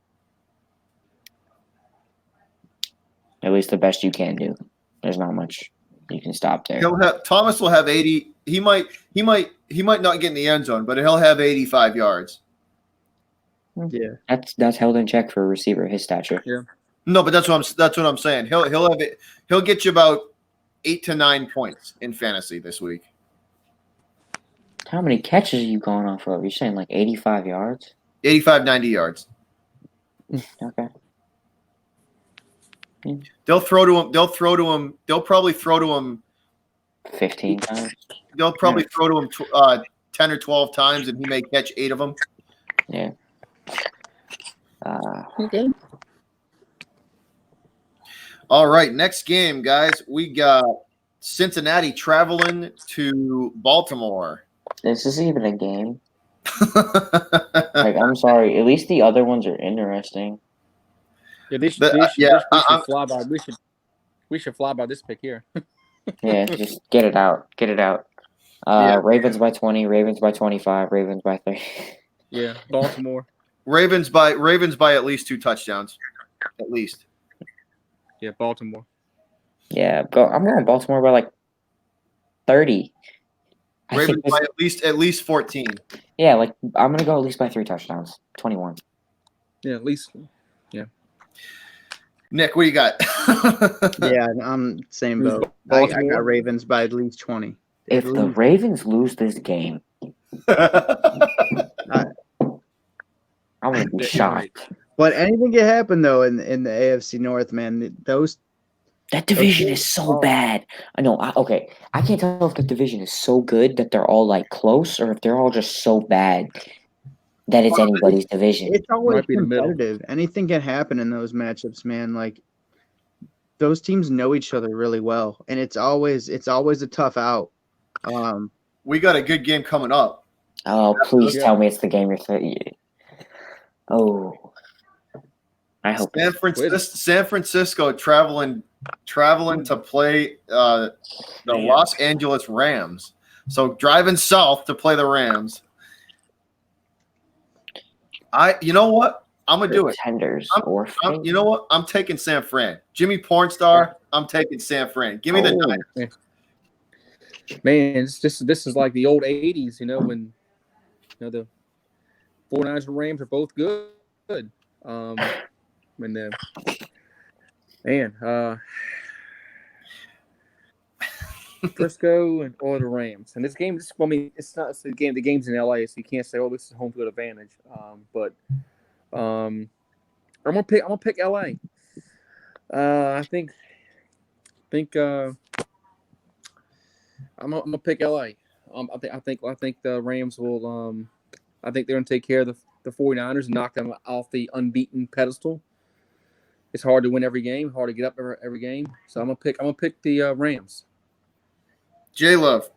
[SPEAKER 4] At least the best you can do. There's not much you can stop there.
[SPEAKER 1] Thomas will have 80. He might not get in the end zone, but he'll have 85 yards.
[SPEAKER 3] Yeah,
[SPEAKER 4] That's held in check for a receiver his stature.
[SPEAKER 2] Yeah.
[SPEAKER 1] No, but that's what I'm saying. He'll have it. He'll get you about 8 to 9 points in fantasy this week.
[SPEAKER 4] How many catches are you going off of? You're saying like 85 yards?
[SPEAKER 1] 85, 90 yards.
[SPEAKER 4] Okay.
[SPEAKER 1] They'll throw to him. They'll probably throw to him
[SPEAKER 4] 15 times.
[SPEAKER 1] They'll probably throw to him 10 or 12 times, and he may catch 8 of them.
[SPEAKER 4] Yeah.
[SPEAKER 2] Okay.
[SPEAKER 1] All right, next game, guys. We got Cincinnati traveling to Baltimore.
[SPEAKER 4] Is this even a game? Like, I'm sorry. At least the other ones are interesting.
[SPEAKER 2] Yeah, we should fly by. We should fly by this pick here.
[SPEAKER 4] Yeah, just get it out. Get it out. Ravens by 20, Ravens by 25, Ravens by 30.
[SPEAKER 2] Yeah, Baltimore.
[SPEAKER 1] Ravens by at least 2 touchdowns. At least.
[SPEAKER 2] Yeah, Baltimore.
[SPEAKER 4] Yeah, I'm going Baltimore by like 30.
[SPEAKER 1] Ravens by at least 14.
[SPEAKER 4] Yeah, like I'm gonna go at least by 3 touchdowns. 21.
[SPEAKER 2] Yeah, at least. Yeah.
[SPEAKER 1] Nick, what do you got?
[SPEAKER 3] yeah, I'm same boat. I got Ravens by at least 20.
[SPEAKER 4] If the Ravens lose this game, I'm gonna be shocked.
[SPEAKER 3] But anything can happen though in the AFC North, man.
[SPEAKER 4] That division is so bad. I know. Okay, I can't tell if the division is so good that they're all like close, or if they're all just so bad that it's anybody's division.
[SPEAKER 3] It's always competitive. Anything can happen in those matchups, man. Like those teams know each other really well, and it's always a tough out.
[SPEAKER 1] We got a good game coming up.
[SPEAKER 4] Oh, please tell me it's the game you're saying. Oh, I hope
[SPEAKER 1] San Francisco traveling to play the Los Angeles Rams. So driving south to play the Rams. You know what? I'm gonna do it. You know what? I'm taking San Fran. Jimmy Pornstar. I'm taking San Fran. Give me the Niners.
[SPEAKER 2] Man, this is like the old '80s. You know when the 49ers and Rams are both good. When the Frisco or the Rams, and this game. It's not the game. The game's in LA, so you can't say, "Oh, this is home field advantage." But I'm gonna pick LA. I think I'm gonna pick LA. I think the Rams will. I think they're gonna take care of the 49ers and knock them off the unbeaten pedestal. It's hard to win every game, hard to get up every game. So I'm gonna pick the Rams.
[SPEAKER 1] J Love.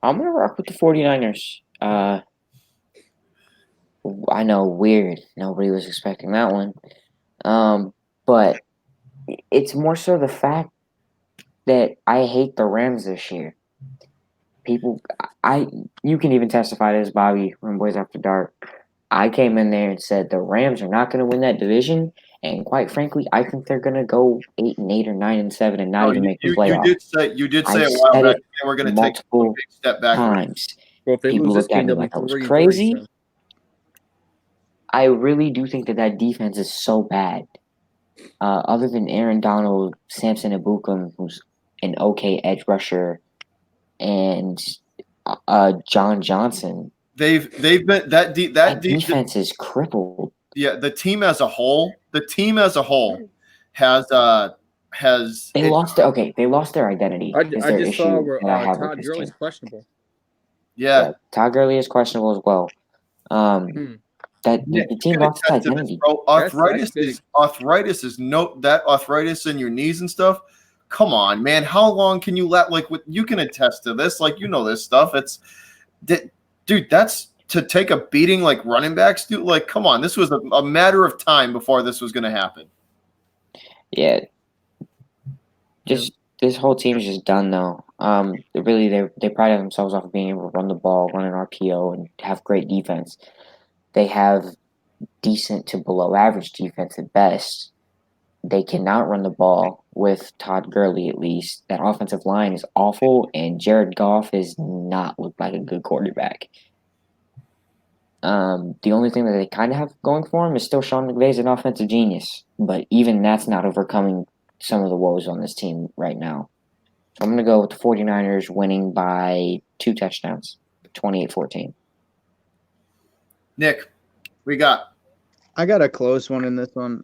[SPEAKER 4] I'm gonna rock with the 49ers. I know, weird. Nobody was expecting that one. But it's more so the fact that I hate the Rams this year. You can even testify to this, Bobby, from Boys After Dark. I came in there and said the Rams are not going to win that division, and quite frankly, I think they're going to go 8-8 or 9-7 and not even make the playoffs.
[SPEAKER 1] You did say a while back they were going to take a big step back.
[SPEAKER 4] Times.
[SPEAKER 2] Well, if they
[SPEAKER 4] people
[SPEAKER 2] lose this
[SPEAKER 4] looked at
[SPEAKER 2] game,
[SPEAKER 4] me
[SPEAKER 2] they'll be
[SPEAKER 4] like I was
[SPEAKER 2] 3-3,
[SPEAKER 4] crazy.
[SPEAKER 2] so.
[SPEAKER 4] I really do think that defense is so bad. Other than Aaron Donald, Samson Ebukam, who's an okay edge rusher, and John Johnson.
[SPEAKER 1] They've been that
[SPEAKER 4] defense is crippled.
[SPEAKER 1] Yeah, the team as a whole has
[SPEAKER 4] they lost their identity.
[SPEAKER 2] I just saw where Todd Gurley's questionable.
[SPEAKER 1] Yeah,
[SPEAKER 4] Todd Gurley is questionable as well. The team lost its identity.
[SPEAKER 1] Arthritis is that arthritis in your knees and stuff come on, man. How long can you let you can attest to this? Like, you know this stuff. Dude, that's to take a beating like running backs do. Like, come on. This was a matter of time before this was going to happen.
[SPEAKER 4] Yeah. This whole team is just done though. Really, they pride themselves off of being able to run the ball, run an RPO, and have great defense. They have decent to below average defense at best. They cannot run the ball with Todd Gurley, at least. That offensive line is awful, and Jared Goff has not looked like a good quarterback. The only thing that they kind of have going for him is still Sean McVay's an offensive genius, but even that's not overcoming some of the woes on this team right now. So I'm going to go with the 49ers winning by 2 touchdowns, 28-14.
[SPEAKER 1] Nick, we got.
[SPEAKER 3] I got a close one in this one.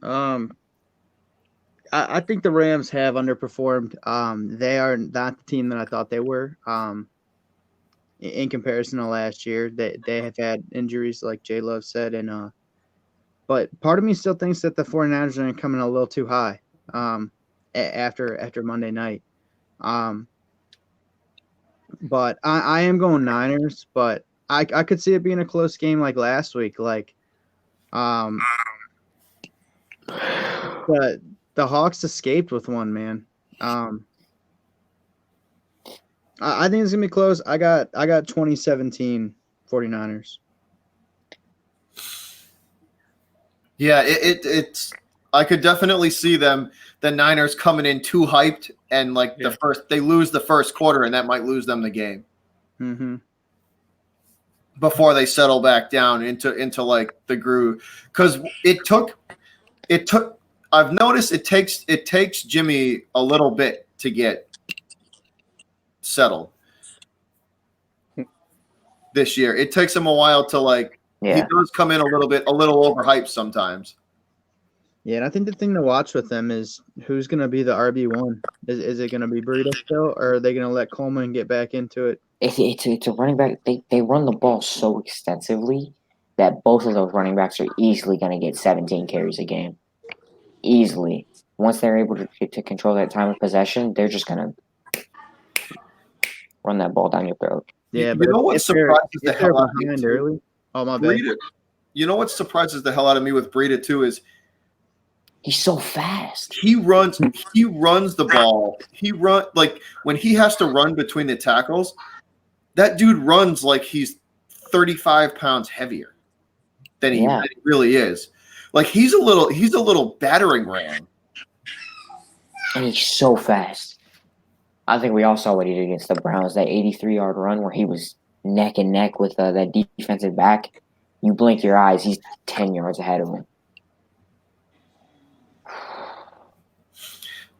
[SPEAKER 3] I think the Rams have underperformed. They are not the team that I thought they were. In comparison to last year, they have had injuries, like J Love said, and but part of me still thinks that the 49ers are coming a little too high. After Monday night. But I am going Niners, but I could see it being a close game like last week. Like, but the Hawks escaped with one, man. I think it's gonna be close. I got 2017 49ers.
[SPEAKER 1] Yeah, it's. I could definitely see the Niners coming in too hyped, and like they lose the first quarter, and that might lose them the game.
[SPEAKER 3] Mm-hmm.
[SPEAKER 1] Before they settle back down into like the groove, because it took. I've noticed it takes Jimmy a little bit to get settled this year. It takes him a while to he does come in a little overhyped sometimes.
[SPEAKER 3] Yeah, and I think the thing to watch with them is who's going to be the RB1. Is it going to be Breida still, or are they going to let Coleman get back into it?
[SPEAKER 4] It's a running back. They run the ball so extensively that both of those running backs are easily going to get 17 carries a game. Easily. Once they're able to control that time of possession, they're just going to run that ball down your throat.
[SPEAKER 3] Yeah,
[SPEAKER 1] but you know what surprises the hell out of me
[SPEAKER 3] early? Oh, my
[SPEAKER 1] Breida,
[SPEAKER 3] bad.
[SPEAKER 1] You know what surprises the hell out of me with Breida too is
[SPEAKER 4] he's so fast.
[SPEAKER 1] He runs the ball. When he has to run between the tackles, that dude runs like he's 35 pounds heavier than he really is. Like he's a little battering ram.
[SPEAKER 4] And he's so fast. I think we all saw what he did against the Browns, that 83-yard run where he was neck and neck with that defensive back. You blink your eyes, he's 10 yards ahead of him.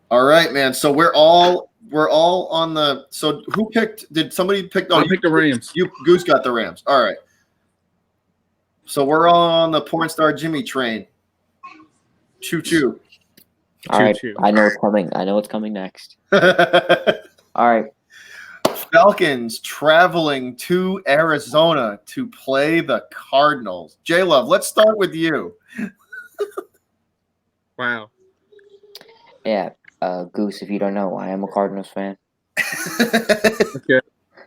[SPEAKER 1] All right, man. So we're all on the. So who picked? Did somebody pick?
[SPEAKER 2] I picked the Rams.
[SPEAKER 1] Goose got the Rams. All right. So we're all on the porn star Jimmy train. Choo choo.
[SPEAKER 4] All right. I know what's coming next. All right.
[SPEAKER 1] Falcons traveling to Arizona to play the Cardinals. J Love, let's start with you.
[SPEAKER 2] Wow.
[SPEAKER 4] Yeah. Goose, if you don't know, I am a Cardinals fan.
[SPEAKER 2] Okay.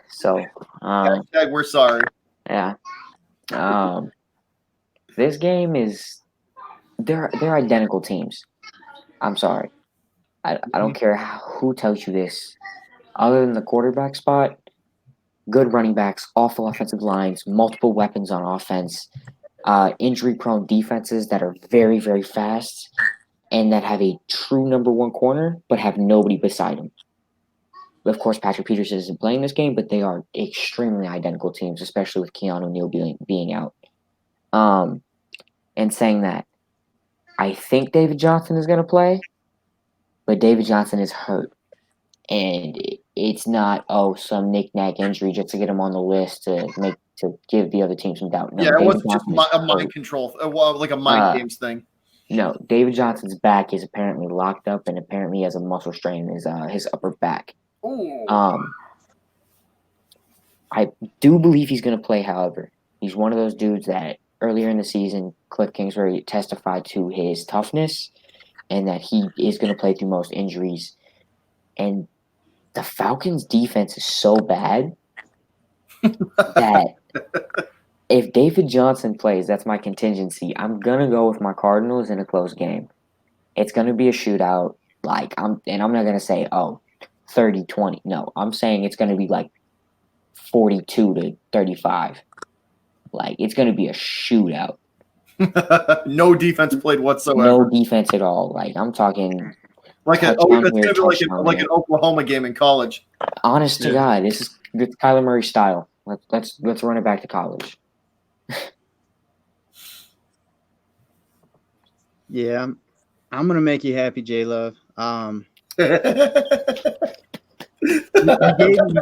[SPEAKER 4] So,
[SPEAKER 1] hashtag we're sorry.
[SPEAKER 4] Yeah. This game is they're identical teams. I'm sorry. I don't care who tells you this. Other than the quarterback spot, good running backs, awful offensive lines, multiple weapons on offense, injury-prone defenses that are very, very fast, and that have a true number one corner, but have nobody beside him. Of course, Patrick Peterson isn't playing this game, but they are extremely identical teams, especially with Keanu Neal being out. And saying that, I think David Johnson is going to play, but David Johnson is hurt. And it's not, some knick-knack injury just to get him on the list to give the other team some doubt. No,
[SPEAKER 1] yeah, it
[SPEAKER 4] David
[SPEAKER 1] wasn't just a mind control, like a mind games thing.
[SPEAKER 4] No, David Johnson's back is apparently locked up, and apparently he has a muscle strain in his upper back.
[SPEAKER 1] Ooh.
[SPEAKER 4] I do believe he's going to play, however. He's one of those dudes that earlier in the season, Cliff Kingsbury testified to his toughness and that he is going to play through most injuries. And the Falcons' defense is so bad that if David Johnson plays, that's my contingency. I'm gonna go with my Cardinals in a close game. It's gonna be a shootout. I'm not gonna say 30-20. No, I'm saying it's gonna be like 42-35. Like it's gonna be a shootout.
[SPEAKER 1] No defense played whatsoever.
[SPEAKER 4] No defense at all. Like I'm talking
[SPEAKER 1] That's gonna be like an Oklahoma game in college.
[SPEAKER 4] Honest to God, this is Kyler Murray style. Let's run it back to college.
[SPEAKER 3] Yeah, I'm gonna make you happy, J Love. You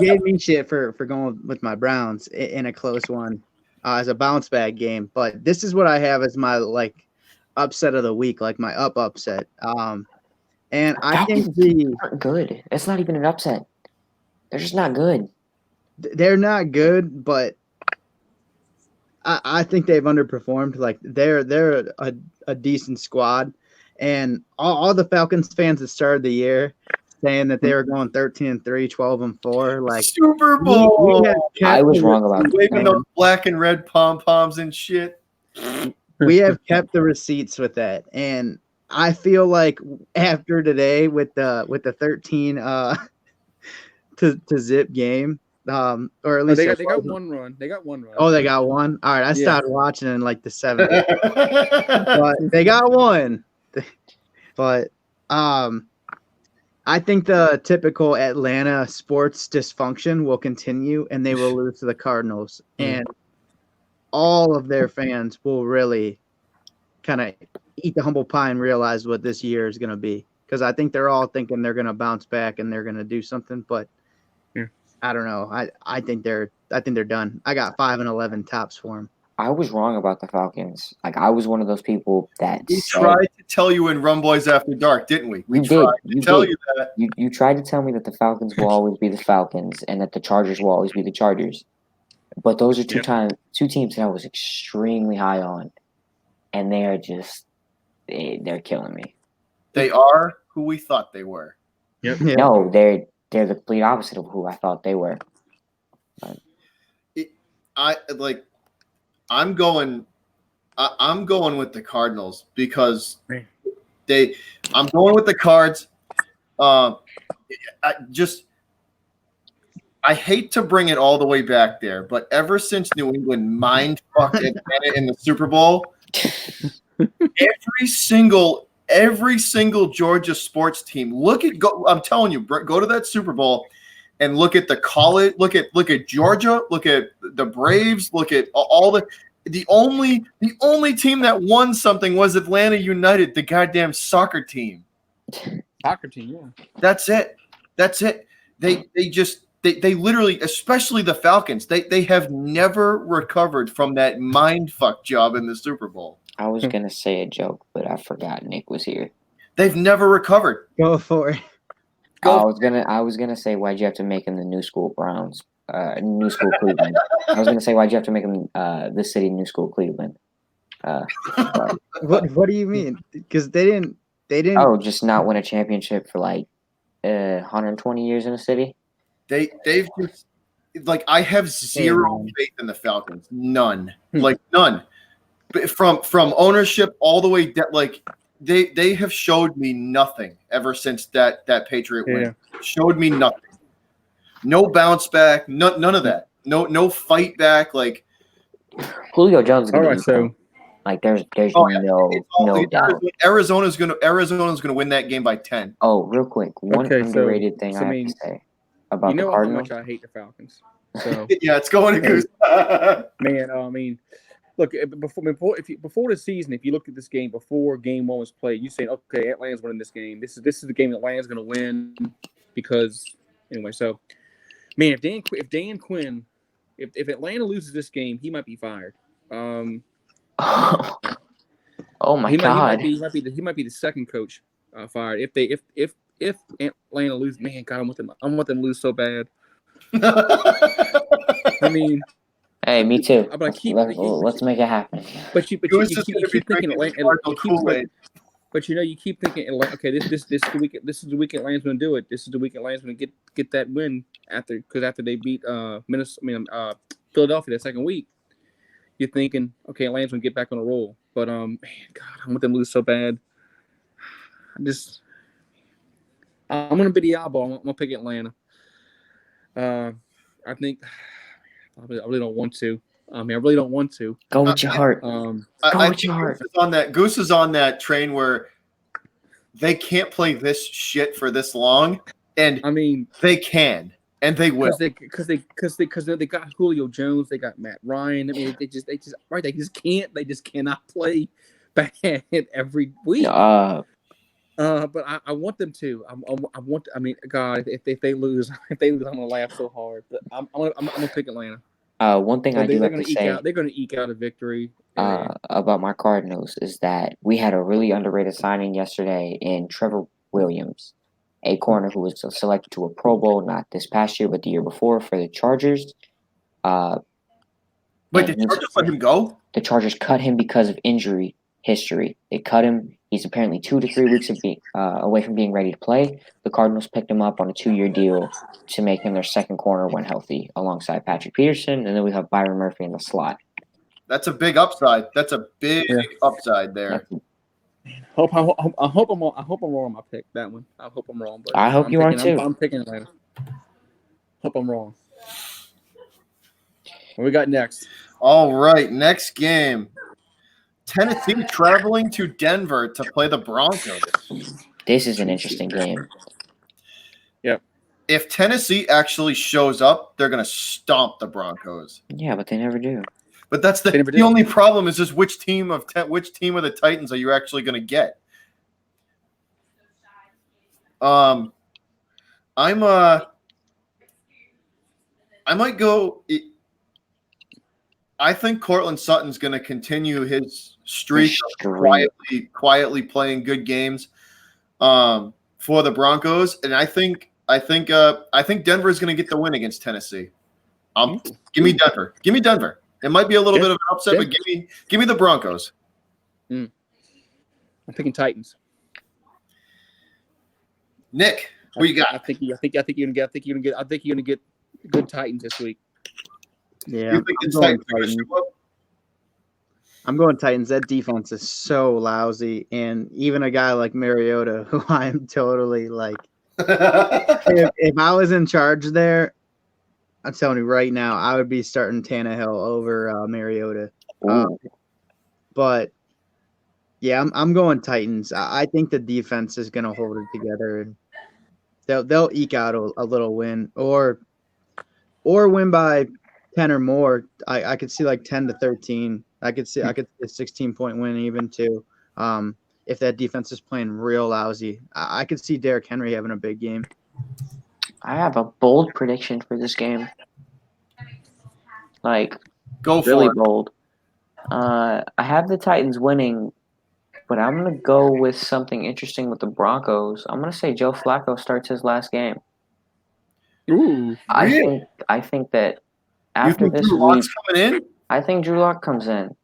[SPEAKER 3] gave me shit for going with my Browns in a close one as a bounce back game, but this is what I have as my upset of the week, like my upset. And I think
[SPEAKER 4] they aren't good. It's not even an upset. They're just not good.
[SPEAKER 3] They're not good, but I think they've underperformed. Like they're a decent squad, and all the Falcons fans that started the year saying that they were going 13-3, 12-4, like
[SPEAKER 1] Super Bowl.
[SPEAKER 4] I was wrong about that.
[SPEAKER 1] Waving those black and red pom poms and shit.
[SPEAKER 3] We have kept the receipts with that, and I feel like after today with the 13 to zip game. Or at least
[SPEAKER 2] they got one run. They got one run.
[SPEAKER 3] Oh, they got one. All right, I stopped watching in like the 7th, but they got one. But I think the typical Atlanta sports dysfunction will continue, and they will lose to the Cardinals, and all of their fans will really kind of eat the humble pie and realize what this year is going to be. Because I think they're all thinking they're going to bounce back and they're going to do something, but. I don't know. I think they're done. I got 5-11 tops for them.
[SPEAKER 4] I was wrong about the Falcons. Like I was one of those people that
[SPEAKER 1] we tried to tell you in Rum Boys After Dark, didn't we? We tried to tell you that.
[SPEAKER 4] You tried to tell me that the Falcons will always be the Falcons and that the Chargers will always be the Chargers. But those are two teams that I was extremely high on, and they are just they're killing me.
[SPEAKER 1] They are who we thought they were.
[SPEAKER 2] Yep.
[SPEAKER 3] Yeah.
[SPEAKER 4] No, they're the complete opposite of who I thought they were.
[SPEAKER 1] I'm going with the Cardinals because I'm going with the Cards. I hate to bring it all the way back there, but ever since New England mind fucked Atlanta in the Super Bowl, every single Georgia sports team. I'm telling you, go to that Super Bowl and look at the college. Look at Georgia. Look at the Braves. Look at all the only team that won something was Atlanta United, the goddamn soccer team.
[SPEAKER 2] Soccer team, yeah.
[SPEAKER 1] That's it. They literally, especially the Falcons, they have never recovered from that mindfuck job in the Super Bowl.
[SPEAKER 4] I was gonna say a joke, but I forgot Nick was here.
[SPEAKER 1] They've never recovered.
[SPEAKER 3] Go for it.
[SPEAKER 4] I was gonna say why'd you have to make them the new school Browns, new school Cleveland. I was gonna say why'd you have to make them the city new school Cleveland.
[SPEAKER 3] What do you mean? Because they didn't.
[SPEAKER 4] Oh, just not win a championship for 120 years in a city.
[SPEAKER 1] They've just I have zero faith in the Falcons. None. None. From ownership all the way they have showed me nothing ever since that Patriot win. Showed me nothing. No bounce back, none of that. No fight back.
[SPEAKER 4] Julio Jones is
[SPEAKER 2] all right, so
[SPEAKER 4] there's no doubt.
[SPEAKER 1] Arizona's gonna win that game by 10.
[SPEAKER 4] Oh, real quick, one underrated thing I have to say about the Cardinals.
[SPEAKER 2] How much I hate the Falcons. So
[SPEAKER 1] yeah, it's going to Goose.
[SPEAKER 2] Man, look, before the season, if you look at this game before Game 1 was played, you saying, okay, Atlanta's winning this game. This is the game that Atlanta's going to win because anyway. So, man, if Dan Quinn, if Atlanta loses this game, he might be fired.
[SPEAKER 4] Oh my God,
[SPEAKER 2] he might be the second coach fired if Atlanta loses. Man, God, I want them to lose so bad. I mean.
[SPEAKER 4] Hey, me too.
[SPEAKER 2] But
[SPEAKER 4] Let's make it happen.
[SPEAKER 2] But you keep thinking Atlanta. But you keep thinking, like, okay, this is the week. This is the week Atlanta's going to do it. This is the week Atlanta's going to get that win after they beat Philadelphia that second week. You're thinking, okay, Atlanta's going to get back on a roll. But man, God, I want them to lose so bad. I'm going to be the eyeball. I'm going to pick Atlanta. I think I really don't want to. I really don't want to.
[SPEAKER 4] Go with your heart.
[SPEAKER 2] Go
[SPEAKER 4] with your heart.
[SPEAKER 1] Goose is on that train where they can't play this shit for this long, and
[SPEAKER 2] I mean
[SPEAKER 1] they can, and they will.
[SPEAKER 2] Because they got Julio Jones, they got Matt Ryan. I mean, they just cannot play bad every week. But I want them to. I mean, God, if they lose, I'm gonna laugh so hard. But I'm gonna pick Atlanta.
[SPEAKER 4] One thing I do have to say,
[SPEAKER 2] they're gonna eke out a victory.
[SPEAKER 4] About my Cardinals is that we had a really underrated signing yesterday in Trevor Williams, a corner who was selected to a Pro Bowl not this past year but the year before for the Chargers.
[SPEAKER 1] Wait, the Chargers let him go?
[SPEAKER 4] The Chargers cut him because of injury history. They cut him. He's apparently 2 to 3 weeks of being away from being ready to play. The Cardinals picked him up on a 2-year deal to make him their second corner when healthy, alongside Patrick Peterson, and then we have Byron Murphy in the slot.
[SPEAKER 1] That's a big upside. That's a big upside there.
[SPEAKER 2] I hope I'm wrong on my pick. That one. I hope I'm wrong. But
[SPEAKER 4] I hope you are too.
[SPEAKER 2] I'm picking Atlanta. Hope I'm wrong. What we got next?
[SPEAKER 1] All right, next game. Tennessee traveling to Denver to play the Broncos.
[SPEAKER 4] This is an interesting game.
[SPEAKER 2] Yep.
[SPEAKER 1] If Tennessee actually shows up, they're going to stomp the Broncos.
[SPEAKER 4] Yeah, but they never do.
[SPEAKER 1] But that's the only problem is just which team of the Titans are you actually going to get? I might go. I think Cortland Sutton's going to continue his streak of quietly playing good games for the Broncos, and I think Denver is going to get the win against Tennessee. Give me Denver. Give me Denver. It might be a little bit of an upset, but give me the Broncos.
[SPEAKER 2] I'm picking Titans.
[SPEAKER 1] Nick, who you got?
[SPEAKER 2] I think you're gonna get good Titans this week.
[SPEAKER 3] Yeah, I'm going Titans. That defense is so lousy, and even a guy like Mariota, who I am totally like, if I was in charge there, I'm telling you right now, I would be starting Tannehill over Mariota. But yeah, I'm going Titans. I think the defense is going to hold it together, and they'll eke out a little win, or win by 10 or more. I could see like 10-13. I could see a 16-point win even too. If that defense is playing real lousy, I could see Derrick Henry having a big game.
[SPEAKER 4] I have a bold prediction for this game. Like,
[SPEAKER 1] go for
[SPEAKER 4] really
[SPEAKER 1] it.
[SPEAKER 4] Bold. I have the Titans winning, but I'm going to go with something interesting with the Broncos. I'm going to say Joe Flacco starts his last game.
[SPEAKER 2] Ooh,
[SPEAKER 1] really?
[SPEAKER 4] I think that after this week,
[SPEAKER 1] coming in?
[SPEAKER 4] I think Drew Lock comes in.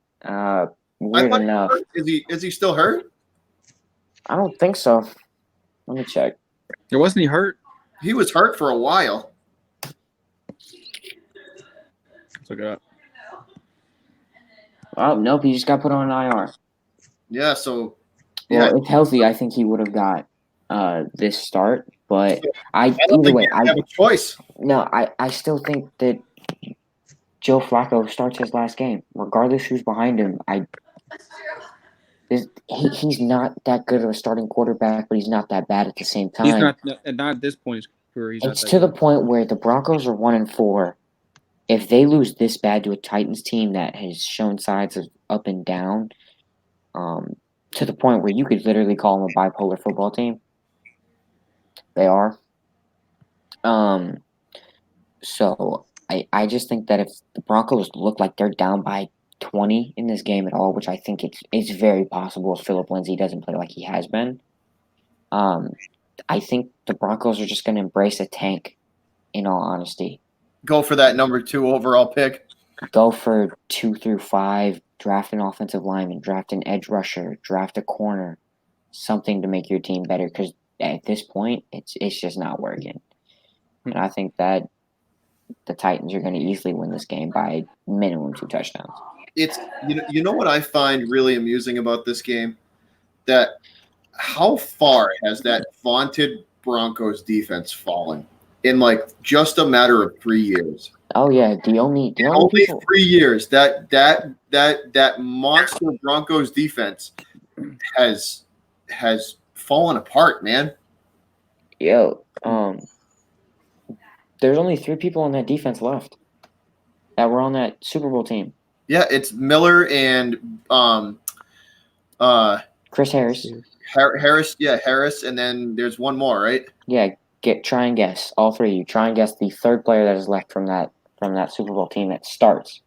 [SPEAKER 4] Weird enough.
[SPEAKER 1] Is he still hurt?
[SPEAKER 4] I don't think so. Let me check.
[SPEAKER 2] Wasn't he hurt?
[SPEAKER 1] He was hurt for a while.
[SPEAKER 2] Let's look it up.
[SPEAKER 4] Oh, nope. He just got put on IR.
[SPEAKER 1] Yeah, so.
[SPEAKER 4] Well, if healthy, I think he would have got this start. But I
[SPEAKER 1] have a choice.
[SPEAKER 4] No, I still think that Joe Flacco starts his last game, regardless who's behind him. He's not that good of a starting quarterback, but he's not that bad at the same time.
[SPEAKER 2] He's not at this point in his career.
[SPEAKER 4] It's to the point where the Broncos are 1-4. If they lose this bad to a Titans team that has shown signs of up and down, to the point where you could literally call them a bipolar football team, they are. So I just think that if the Broncos look like they're down by 20 in this game at all, which I think it's very possible if Philip Lindsay doesn't play like he has been, I think the Broncos are just going to embrace a tank, in all honesty.
[SPEAKER 1] Go for that number 2 overall pick.
[SPEAKER 4] Go for 2 through 5, draft an offensive lineman, draft an edge rusher, draft a corner. something to make your team better, because at this point, it's just not working. And I think that the Titans are going to easily win this game by minimum 2 touchdowns.
[SPEAKER 1] It's you know what I find really amusing about this game? That how far has that vaunted Broncos defense fallen in like just a matter of 3 years?
[SPEAKER 4] Oh yeah, the only
[SPEAKER 1] Only
[SPEAKER 4] people,
[SPEAKER 1] 3 years that monster Broncos defense has fallen apart, man.
[SPEAKER 4] yo, there's only 3 people on that defense left that were on that Super Bowl team.
[SPEAKER 1] Yeah, it's Miller and
[SPEAKER 4] Chris Harris.
[SPEAKER 1] Harris, Harris, and then there's one more, right?
[SPEAKER 4] Yeah, try and guess. All 3 of you. Try and guess the third player that is left from that Super Bowl team that starts.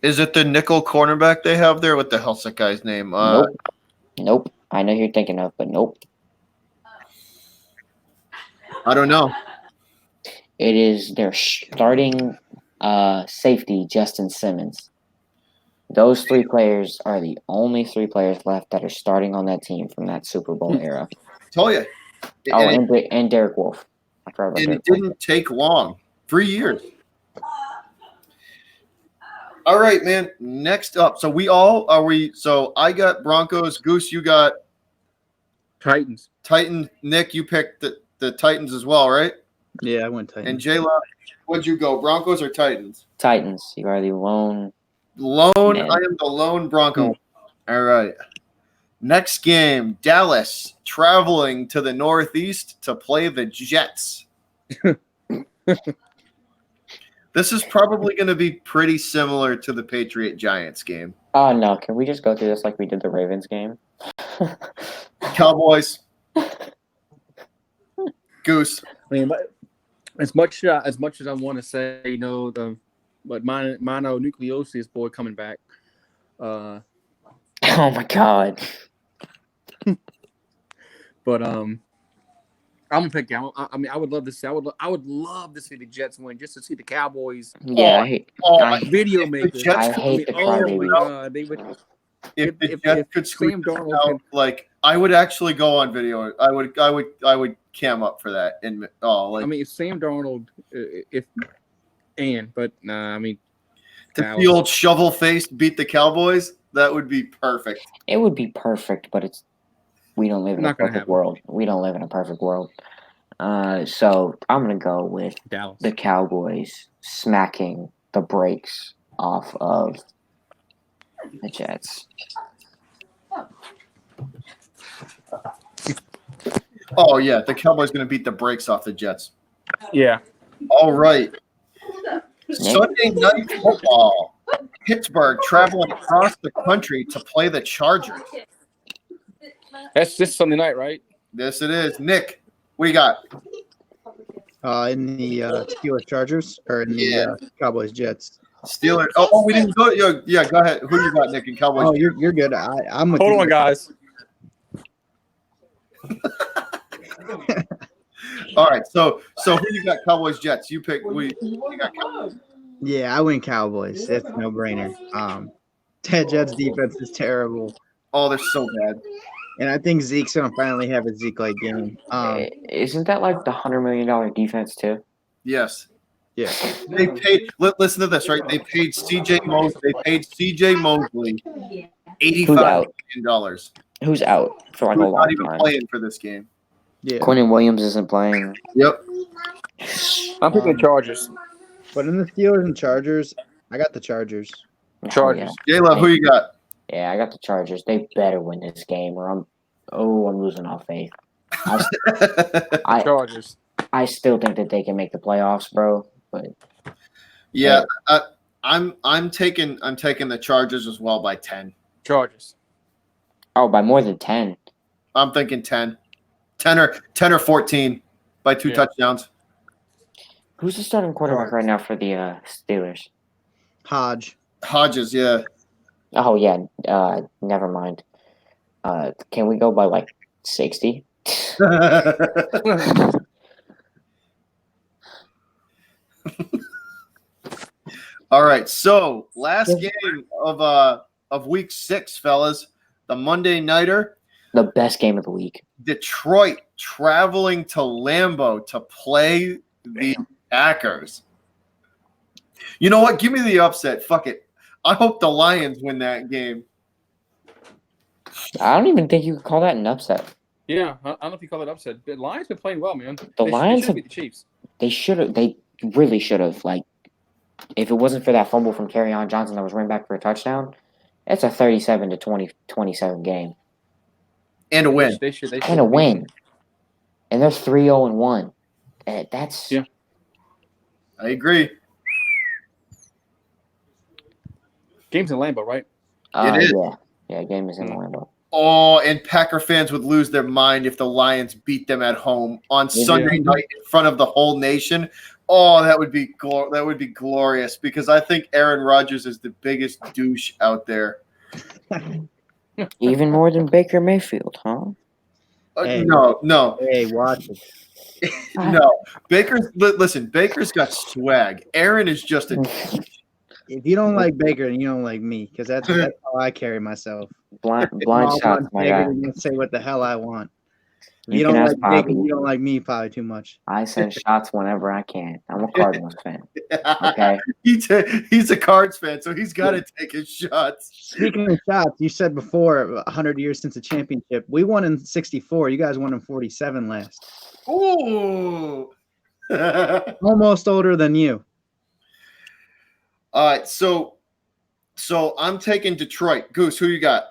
[SPEAKER 1] Is it the nickel cornerback they have there? What the hell's that guy's name?
[SPEAKER 4] Nope. I know who you're thinking of, but nope.
[SPEAKER 1] I don't know.
[SPEAKER 4] It is their starting safety, Justin Simmons. Those 3 players are the only 3 players left that are starting on that team from that Super Bowl era.
[SPEAKER 1] Tell you.
[SPEAKER 4] And Derek Wolfe.
[SPEAKER 1] And it didn't take long. 3 years. All right, man. Next up. So so I got Broncos. Goose, you got
[SPEAKER 2] Titans.
[SPEAKER 1] Titan. Nick, you picked the Titans as well, right?
[SPEAKER 3] Yeah, I went Titans.
[SPEAKER 1] And Jayla, what'd you go? Broncos or Titans?
[SPEAKER 4] Titans. You are the lone.
[SPEAKER 1] Man.
[SPEAKER 4] Man.
[SPEAKER 1] I am the lone Bronco. All right. Next game, Dallas traveling to the Northeast to play the Jets. This is probably going to be pretty similar to the Patriot-Giants game.
[SPEAKER 4] Oh, no. Can we just go through this like we did the Ravens game?
[SPEAKER 1] Cowboys. Goose.
[SPEAKER 2] I mean, as much as I want to say, but mononucleosis boy coming back.
[SPEAKER 4] Oh my God.
[SPEAKER 2] But I'm gonna pick. I mean, I would love to see. I would love to see the Jets win, just to see the Cowboys.
[SPEAKER 4] Yeah,
[SPEAKER 2] Video makers.
[SPEAKER 4] I hate the
[SPEAKER 2] oh my
[SPEAKER 4] crybabies.
[SPEAKER 2] God, they would.
[SPEAKER 1] If the Jets could squeeze
[SPEAKER 2] Sam
[SPEAKER 1] this
[SPEAKER 2] Darnold
[SPEAKER 1] out, like I would actually go on video. I would cam up for that. I mean,
[SPEAKER 2] if Sam Darnold, I mean,
[SPEAKER 1] to see old shovel face beat the Cowboys, that would be perfect.
[SPEAKER 4] It would be perfect, but we don't live in a
[SPEAKER 2] Not gonna
[SPEAKER 4] perfect
[SPEAKER 2] happen.
[SPEAKER 4] world. We don't live in a perfect world. So I'm gonna go with
[SPEAKER 2] Dallas.
[SPEAKER 4] the Cowboys smacking the brakes off of the Jets.
[SPEAKER 1] Oh yeah, the Cowboys going to beat the brakes off the Jets.
[SPEAKER 2] Yeah.
[SPEAKER 1] All right. Sunday night football. Pittsburgh traveling across the country to play the Chargers.
[SPEAKER 2] That's this Sunday night, right?
[SPEAKER 1] Yes, it is. Nick, what do you got?
[SPEAKER 3] In the Steelers Chargers or in the Cowboys Jets.
[SPEAKER 1] Steelers. Oh, we didn't go. Yeah, go ahead. Who you got, Nick, and Cowboys?
[SPEAKER 3] Oh, you're good. I'm with
[SPEAKER 2] Hold
[SPEAKER 3] you.
[SPEAKER 2] on, guys.
[SPEAKER 1] All right. So who you got? Cowboys, Jets. You pick. You got Cowboys.
[SPEAKER 3] Yeah, I win Cowboys. It's no brainer. Ted Jets defense is terrible,
[SPEAKER 1] Oh, they're so bad.
[SPEAKER 3] and I think Zeke's gonna finally have a Zeke-like game.
[SPEAKER 4] Isn't that like the $100 million defense too?
[SPEAKER 1] Yes.
[SPEAKER 3] Yeah.
[SPEAKER 1] They paid. Listen to this, right? They paid CJ Mosley. They paid CJ Mosley $85 million.
[SPEAKER 4] Who's out for like
[SPEAKER 1] Who's
[SPEAKER 4] a long
[SPEAKER 1] not even
[SPEAKER 4] time?
[SPEAKER 1] playing for this game?
[SPEAKER 3] Yeah.
[SPEAKER 4] Quentin Williams isn't playing.
[SPEAKER 1] Yep.
[SPEAKER 2] I'm picking the Chargers.
[SPEAKER 3] But in the Steelers and Chargers, I got the Chargers.
[SPEAKER 2] Chargers.
[SPEAKER 1] Jayla, who you got?
[SPEAKER 4] Yeah, I got the Chargers. They better win this game, or I'm losing all faith.
[SPEAKER 2] Chargers.
[SPEAKER 4] I still think that they can make the playoffs, bro. But
[SPEAKER 1] Yeah, I'm taking the Chargers as well by 10.
[SPEAKER 2] Chargers.
[SPEAKER 4] by more than 10.
[SPEAKER 1] I'm thinking 10. 10 or 14 by 2 touchdowns.
[SPEAKER 4] Who's the starting quarterback right now for the Steelers?
[SPEAKER 1] Hodges, yeah.
[SPEAKER 4] Oh yeah, never mind. Can we go by like 60?
[SPEAKER 1] All right. So last game of of Week 6, fellas. The Monday Nighter.
[SPEAKER 4] The best game of the week.
[SPEAKER 1] Detroit traveling to Lambeau to play the Packers. You know what? Give me the upset. Fuck it. I hope the Lions win that game.
[SPEAKER 4] I don't even think you could call that an upset.
[SPEAKER 2] Yeah, I don't know if you call it upset. The Lions been playing well, man.
[SPEAKER 4] The Lions
[SPEAKER 2] should beat the Chiefs.
[SPEAKER 4] They should have. They really should have. Like, if it wasn't for that fumble from Kerryon Johnson that was running back for a touchdown, it's a 37-27 game.
[SPEAKER 1] And a win.
[SPEAKER 2] They should
[SPEAKER 4] And a win. And they're 3-0-1. That's
[SPEAKER 2] yeah.
[SPEAKER 1] I agree.
[SPEAKER 2] Game's in Lambeau, right?
[SPEAKER 1] It is.
[SPEAKER 4] Yeah, game is in Lambeau.
[SPEAKER 1] Oh, and Packer fans would lose their mind if the Lions beat them at home on Sunday night in front of the whole nation. Oh, that would be glorious because I think Aaron Rodgers is the biggest douche out there.
[SPEAKER 4] Even more than Baker Mayfield, huh?
[SPEAKER 3] Hey.
[SPEAKER 1] No.
[SPEAKER 3] Hey, watch it.
[SPEAKER 1] No. Baker's got swag. Aaron is just a
[SPEAKER 3] If you don't like Baker, then you don't like me, because that's how I carry myself.
[SPEAKER 4] Blind
[SPEAKER 3] I
[SPEAKER 4] shots,
[SPEAKER 3] want
[SPEAKER 4] my
[SPEAKER 3] Baker
[SPEAKER 4] guy.
[SPEAKER 3] to say what the hell I want. If
[SPEAKER 4] You
[SPEAKER 3] you
[SPEAKER 4] can
[SPEAKER 3] don't
[SPEAKER 4] ask
[SPEAKER 3] like Baker,
[SPEAKER 4] Bobby.
[SPEAKER 3] you don't like me probably too much.
[SPEAKER 4] I send shots whenever I can. I'm a Cardinals fan. Okay.
[SPEAKER 1] He's a Cards fan, so he's got to take his shots.
[SPEAKER 3] Speaking of shots, you said before 100 years since the championship. We won in 64. You guys won in 47 last.
[SPEAKER 1] Ooh.
[SPEAKER 3] Almost older than you.
[SPEAKER 1] All right, so I'm taking Detroit. Goose, who you got?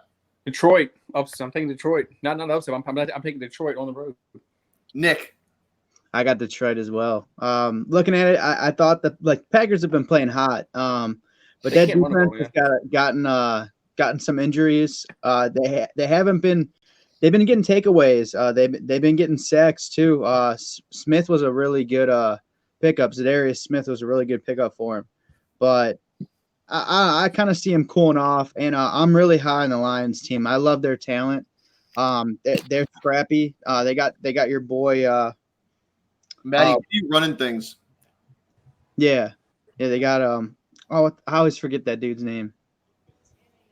[SPEAKER 2] Detroit. Upset. I'm taking Detroit. Not upset. I'm taking Detroit on the road.
[SPEAKER 1] Nick.
[SPEAKER 3] I got Detroit as well. Looking at it, I thought that Packers have been playing hot. But that defense has gotten some injuries. They haven't been. They've been getting takeaways. They've been getting sacks too. Smith was a really good pickup. Zadarius Smith was a really good pickup for him. But I kind of see him cooling off, and I'm really high on the Lions team. I love their talent. They're scrappy. They got your boy.
[SPEAKER 1] Maddie, you running things.
[SPEAKER 3] Yeah, they got I always forget that dude's name.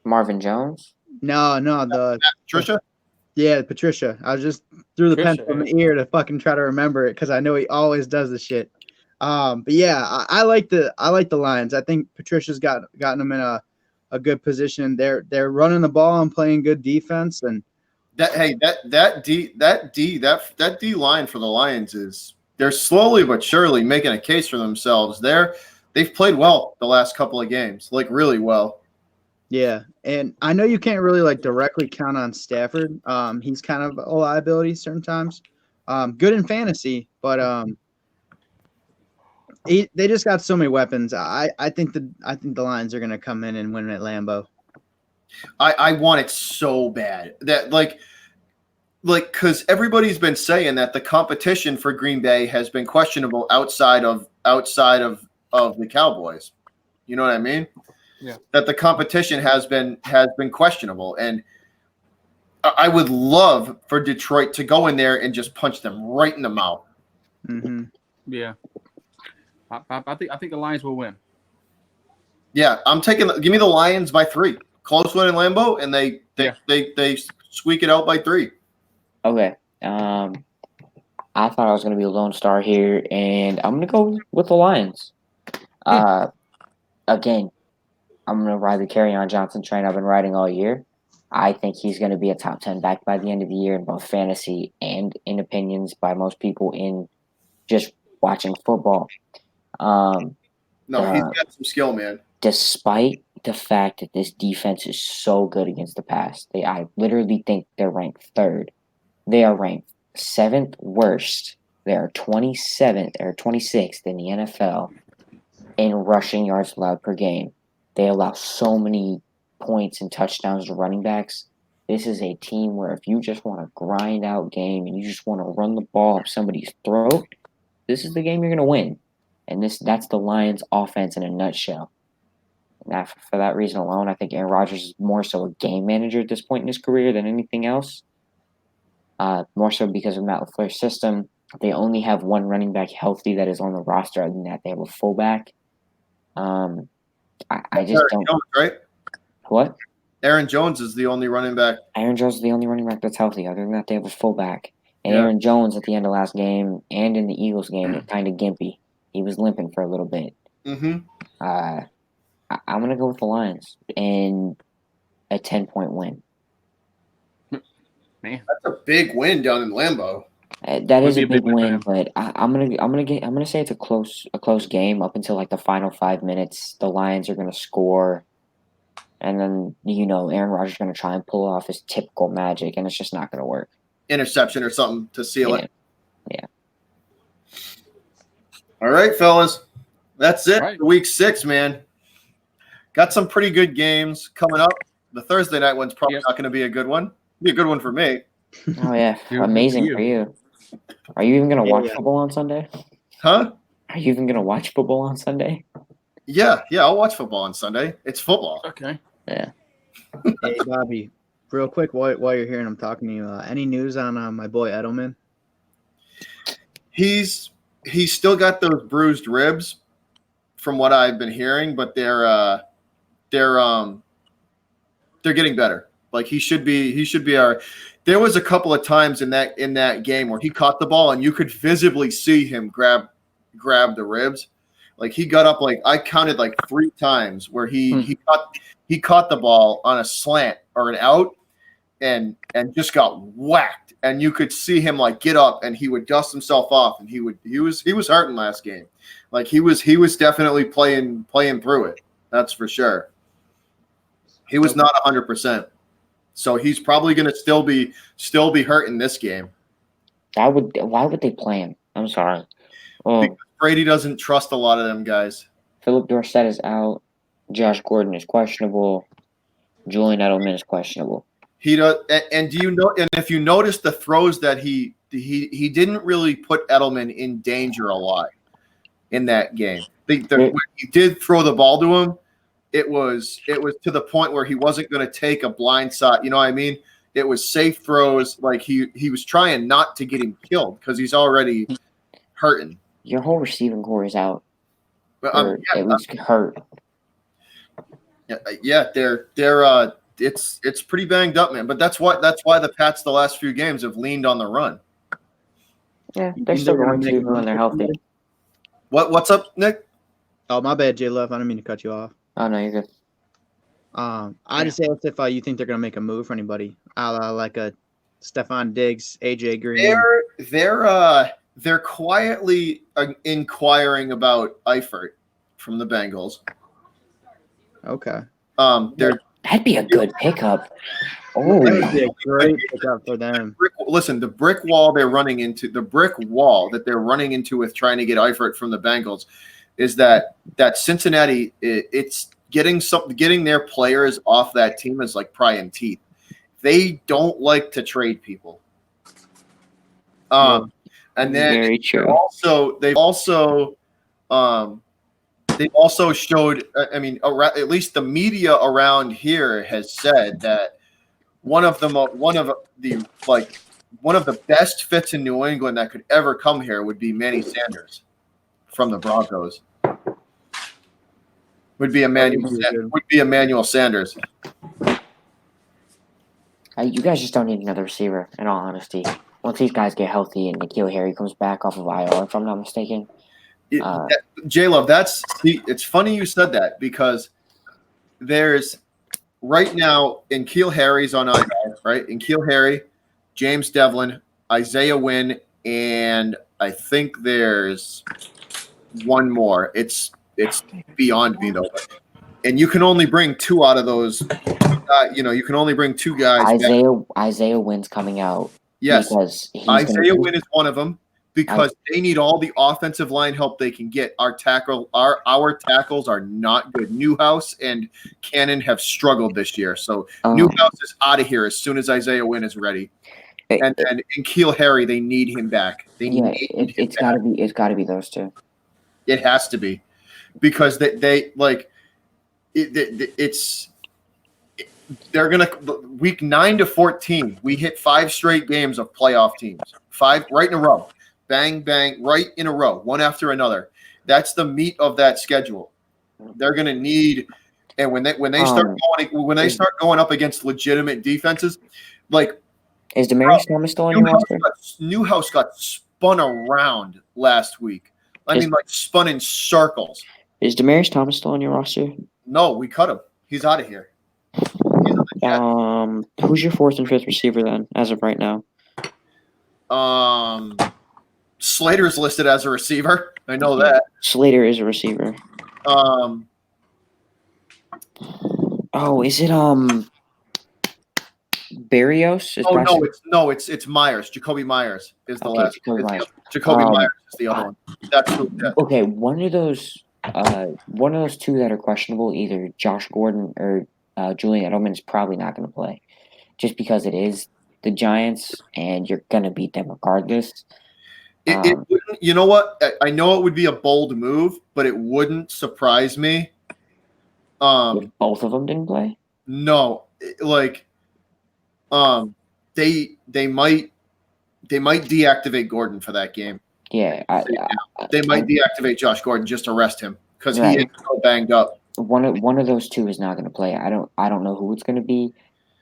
[SPEAKER 4] Marvin Jones?
[SPEAKER 3] No,
[SPEAKER 1] Patricia?
[SPEAKER 3] Yeah, Patricia. I was just threw the
[SPEAKER 2] Patricia,
[SPEAKER 3] pencil in the ear to fucking try to remember it because I know he always does the shit. But yeah, I like the Lions. I think Patricia's gotten them in a good position. They're running the ball and playing good defense, and
[SPEAKER 1] that D line for the Lions they're slowly but surely making a case for themselves. They've played well the last couple of games, like really well.
[SPEAKER 3] yeah. And I know you can't really directly count on Stafford. He's kind of a liability certain times. Good in fantasy, but they just got so many weapons. I think the Lions are gonna come in and win at Lambeau.
[SPEAKER 1] I want it so bad that because everybody's been saying that the competition for Green Bay has been questionable outside of the Cowboys. You know what I mean?
[SPEAKER 2] Yeah.
[SPEAKER 1] That the competition has been questionable, and I would love for Detroit to go in there and just punch them right in the mouth.
[SPEAKER 3] Mm-hmm.
[SPEAKER 2] Yeah. I think the Lions will win.
[SPEAKER 1] Yeah, I'm taking. Give me the Lions by 3. Close win in Lambeau, and they squeak it out by 3.
[SPEAKER 4] Okay. I thought I was going to be a lone star here, and I'm going to go with the Lions. Again, I'm going to ride the Kerryon Johnson train I've been riding all year. I think he's going to be a top 10 back by the end of the year in both fantasy and in opinions by most people in just watching football.
[SPEAKER 1] No, he's got some skill, man.
[SPEAKER 4] Despite the fact that this defense is so good against the pass, I literally think they're ranked 3rd. They are ranked 7th worst. They are 27th or 26th in the NFL in rushing yards allowed per game. They allow so many points and touchdowns to running backs. This is a team where if you just want to grind out game and you just want to run the ball up somebody's throat, this is the game you're going to win. And that's the Lions offense in a nutshell. And for that reason alone, I think Aaron Rodgers is more so a game manager at this point in his career than anything else. More so because of Matt LaFleur's system. They only have one running back healthy that is on the roster. Other than that, they have a fullback. I just don't.
[SPEAKER 1] Jones, right?
[SPEAKER 4] What?
[SPEAKER 1] Aaron Jones is the only running back.
[SPEAKER 4] Aaron Jones is the only running back that's healthy. Other than that, they have a fullback. And
[SPEAKER 1] Yeah.
[SPEAKER 4] Aaron Jones at the end of last game and in the Eagles game was kind of gimpy. He was limping for a little bit.
[SPEAKER 1] Mm-hmm.
[SPEAKER 4] I'm going to go with the Lions and a 10-point win.
[SPEAKER 2] Man,
[SPEAKER 1] That's a big win down in Lambeau.
[SPEAKER 4] That
[SPEAKER 2] Would
[SPEAKER 4] is
[SPEAKER 2] be
[SPEAKER 4] a
[SPEAKER 2] a big
[SPEAKER 4] big
[SPEAKER 2] win for
[SPEAKER 4] win,
[SPEAKER 2] them.
[SPEAKER 4] but I'm gonna say it's a close game up until like the final 5 minutes. The Lions are gonna score, and then Aaron Rodgers is gonna try and pull off his typical magic, and it's just not gonna work.
[SPEAKER 1] Interception or something to seal it.
[SPEAKER 4] Yeah.
[SPEAKER 1] All right, fellas. That's it
[SPEAKER 2] Right.
[SPEAKER 1] for week 6, man. Got some pretty good games coming up. The Thursday night one's probably
[SPEAKER 2] Yep.
[SPEAKER 1] not going to be a good one. Be a good one for me.
[SPEAKER 4] Oh yeah,
[SPEAKER 2] Good for
[SPEAKER 4] amazing
[SPEAKER 2] you.
[SPEAKER 4] for you. Are you even gonna watch
[SPEAKER 3] Yeah.
[SPEAKER 4] football on Sunday?
[SPEAKER 1] Huh?
[SPEAKER 4] Are you even gonna watch football on Sunday?
[SPEAKER 1] Yeah, I'll watch football on Sunday. It's football.
[SPEAKER 2] Okay.
[SPEAKER 4] Yeah.
[SPEAKER 3] Hey, Bobby, real quick, while you're here and I'm talking to you, any news on my boy Edelman?
[SPEAKER 1] He's still got those bruised ribs from what I've been hearing, but they're getting better. Like he should be our. There was a couple of times in that game where he caught the ball and you could visibly see him grab the ribs. Like he got up, like I counted like 3 times where he caught the ball on a slant or an out and just got whacked. And you could see him like get up and he would dust himself off and he was hurting last game. Like he was definitely playing through it. That's for sure. He was not 100%. So he's probably going to still be hurt in this game.
[SPEAKER 4] Why would they play him? I'm sorry.
[SPEAKER 1] Because Brady doesn't trust a lot of them guys.
[SPEAKER 4] Philip Dorsett is out. Josh Gordon is questionable. Julian Edelman is questionable.
[SPEAKER 1] He does, and do you know? And if you notice the throws that he didn't really put Edelman in danger a lot in that game. When he did throw the ball to him, it was to the point where he wasn't going to take a blind shot. You know what I mean? It was safe throws. Like he was trying not to get him killed because he's already hurting.
[SPEAKER 4] Your whole receiving core is out.
[SPEAKER 1] But
[SPEAKER 4] Or at least hurt.
[SPEAKER 1] yeah, they're it's pretty banged up, man. But that's why the Pats the last few games have leaned on the run.
[SPEAKER 4] Yeah, they're still going to when they're healthy.
[SPEAKER 1] What's up, Nick?
[SPEAKER 3] Oh, my bad, J Love. I didn't mean to cut you off.
[SPEAKER 4] Oh no, you're good.
[SPEAKER 3] I just asked if you think they're gonna make a move for anybody, like a Stephon Diggs, AJ Green.
[SPEAKER 1] They're quietly inquiring about Eifert from the Bengals.
[SPEAKER 3] Okay.
[SPEAKER 4] That'd be a good pickup. Oh,
[SPEAKER 3] That would be a great pickup for them.
[SPEAKER 1] The brick wall that they're running into with trying to get Eifert from the Bengals is that Cincinnati, it's getting their players off that team is like prying teeth. They don't like to trade people. And then
[SPEAKER 4] very true.
[SPEAKER 1] They've also showed. I mean, at least the media around here has said that one of the best fits in New England that could ever come here would be Manny Sanders from the Broncos. Would be Emmanuel Sanders.
[SPEAKER 4] You guys just don't need another receiver, in all honesty. Once these guys get healthy and N'Keal Harry comes back off of IR, if I'm not mistaken.
[SPEAKER 1] J-Love, it's funny you said that because there's right now N'Keal Harry's on IR, right? N'Keal Harry, James Devlin, Isaiah Wynn, and I think there's one more. It's beyond me though. And you can only bring 2 out of those. You can only bring 2 guys.
[SPEAKER 4] Isaiah Wynn's coming out.
[SPEAKER 1] Yes,
[SPEAKER 4] because
[SPEAKER 1] Isaiah Wynn is one of them because they need all the offensive line help they can get. Our tackles are not good. Newhouse and Cannon have struggled this year, so Newhouse is out of here as soon as Isaiah Wynn is ready. And N'Keal Harry, they need him back.
[SPEAKER 4] It's got to be those 2.
[SPEAKER 1] It has to be because they like it's. They're gonna week 9 to 14. We hit 5 straight games of playoff teams, 5 right in a row, bang bang, right in a row, one after another. That's the meat of that schedule. They're gonna need And when they start going up against legitimate defenses, like
[SPEAKER 4] Is Demaryius Thomas still on your roster?
[SPEAKER 1] Newhouse got spun around last week. I mean, like spun in circles.
[SPEAKER 4] Is Demaryius Thomas still on your roster?
[SPEAKER 1] No, we cut him. He's out of here.
[SPEAKER 4] Who's your fourth and fifth receiver then, as of right now?
[SPEAKER 1] Slater's listed as a receiver. I know that.
[SPEAKER 4] Slater is a receiver. Oh, is it Barrios?
[SPEAKER 1] It's Myers. Jacoby Myers is the last.
[SPEAKER 4] Jacoby Myers.
[SPEAKER 1] Jacoby Myers is the other one. That's who. Yeah.
[SPEAKER 4] Okay, one of those two that are questionable, either Josh Gordon or Julian Edelman, is probably not going to play, just because it is the Giants and you're going to beat them regardless.
[SPEAKER 1] It wouldn't. You know what? I know it would be a bold move, but it wouldn't surprise me.
[SPEAKER 4] If both of them didn't play?
[SPEAKER 1] No, like, they might deactivate Gordon for that game.
[SPEAKER 4] Yeah,
[SPEAKER 1] they might deactivate Josh Gordon, just arrest him because he is so banged up.
[SPEAKER 4] One of those two is not going to play. I don't know who it's going to be,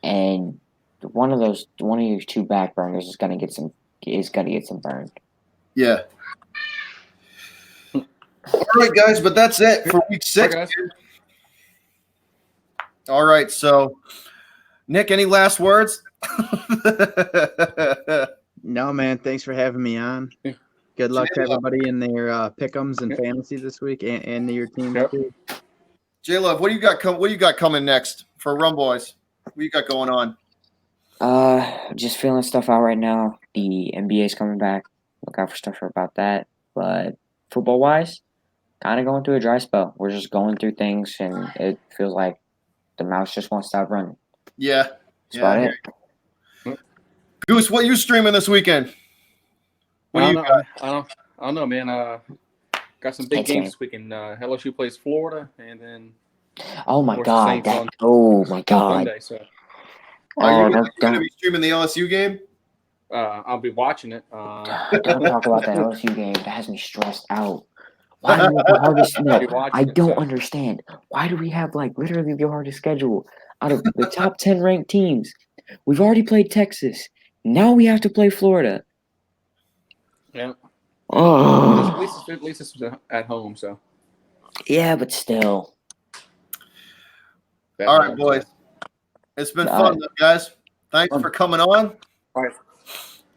[SPEAKER 4] and one of your two back burners is going to get some burned.
[SPEAKER 1] Yeah. All right, guys, but that's it for week 6. All right, so Nick, any last words?
[SPEAKER 3] No, man. Thanks for having me on. Good luck to everybody in their pick'ems and fantasy this week, and your team too.
[SPEAKER 1] J-Love, what do you got coming next for Rum Boys? What you got going on?
[SPEAKER 4] Just feeling stuff out right now. The NBA's coming back. Look out for stuff about that. But football wise, kind of going through a dry spell. We're just going through things, and it feels like the mouse just won't stop running.
[SPEAKER 1] Yeah.
[SPEAKER 4] That's about it.
[SPEAKER 1] Goose, what you streaming this weekend?
[SPEAKER 2] I don't know, man. Got some big games this weekend. LSU plays Florida, and then
[SPEAKER 4] oh my god!
[SPEAKER 2] Sunday, so.
[SPEAKER 1] Are you going to be streaming the LSU game?
[SPEAKER 2] I'll be watching it.
[SPEAKER 4] Don't talk about that LSU game. That has me stressed out. Why do we have the hardest? No, I don't understand. Why do we have literally the hardest schedule out of the top 10 ranked teams? We've already played Texas. Now we have to play Florida.
[SPEAKER 2] Yeah.
[SPEAKER 4] Oh.
[SPEAKER 2] At least it's at home, so.
[SPEAKER 4] Yeah, but still.
[SPEAKER 1] All right, boys. It's been fun, guys. Thanks for coming on.
[SPEAKER 2] All right.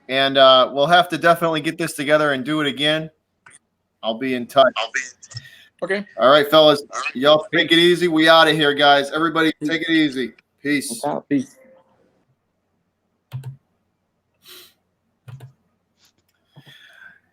[SPEAKER 1] And we'll have to definitely get this together and do it again. I'll be in touch.
[SPEAKER 2] Okay.
[SPEAKER 1] All right, fellas. Y'all take it easy. We out of here, guys. Everybody take it easy. Peace.
[SPEAKER 2] Peace.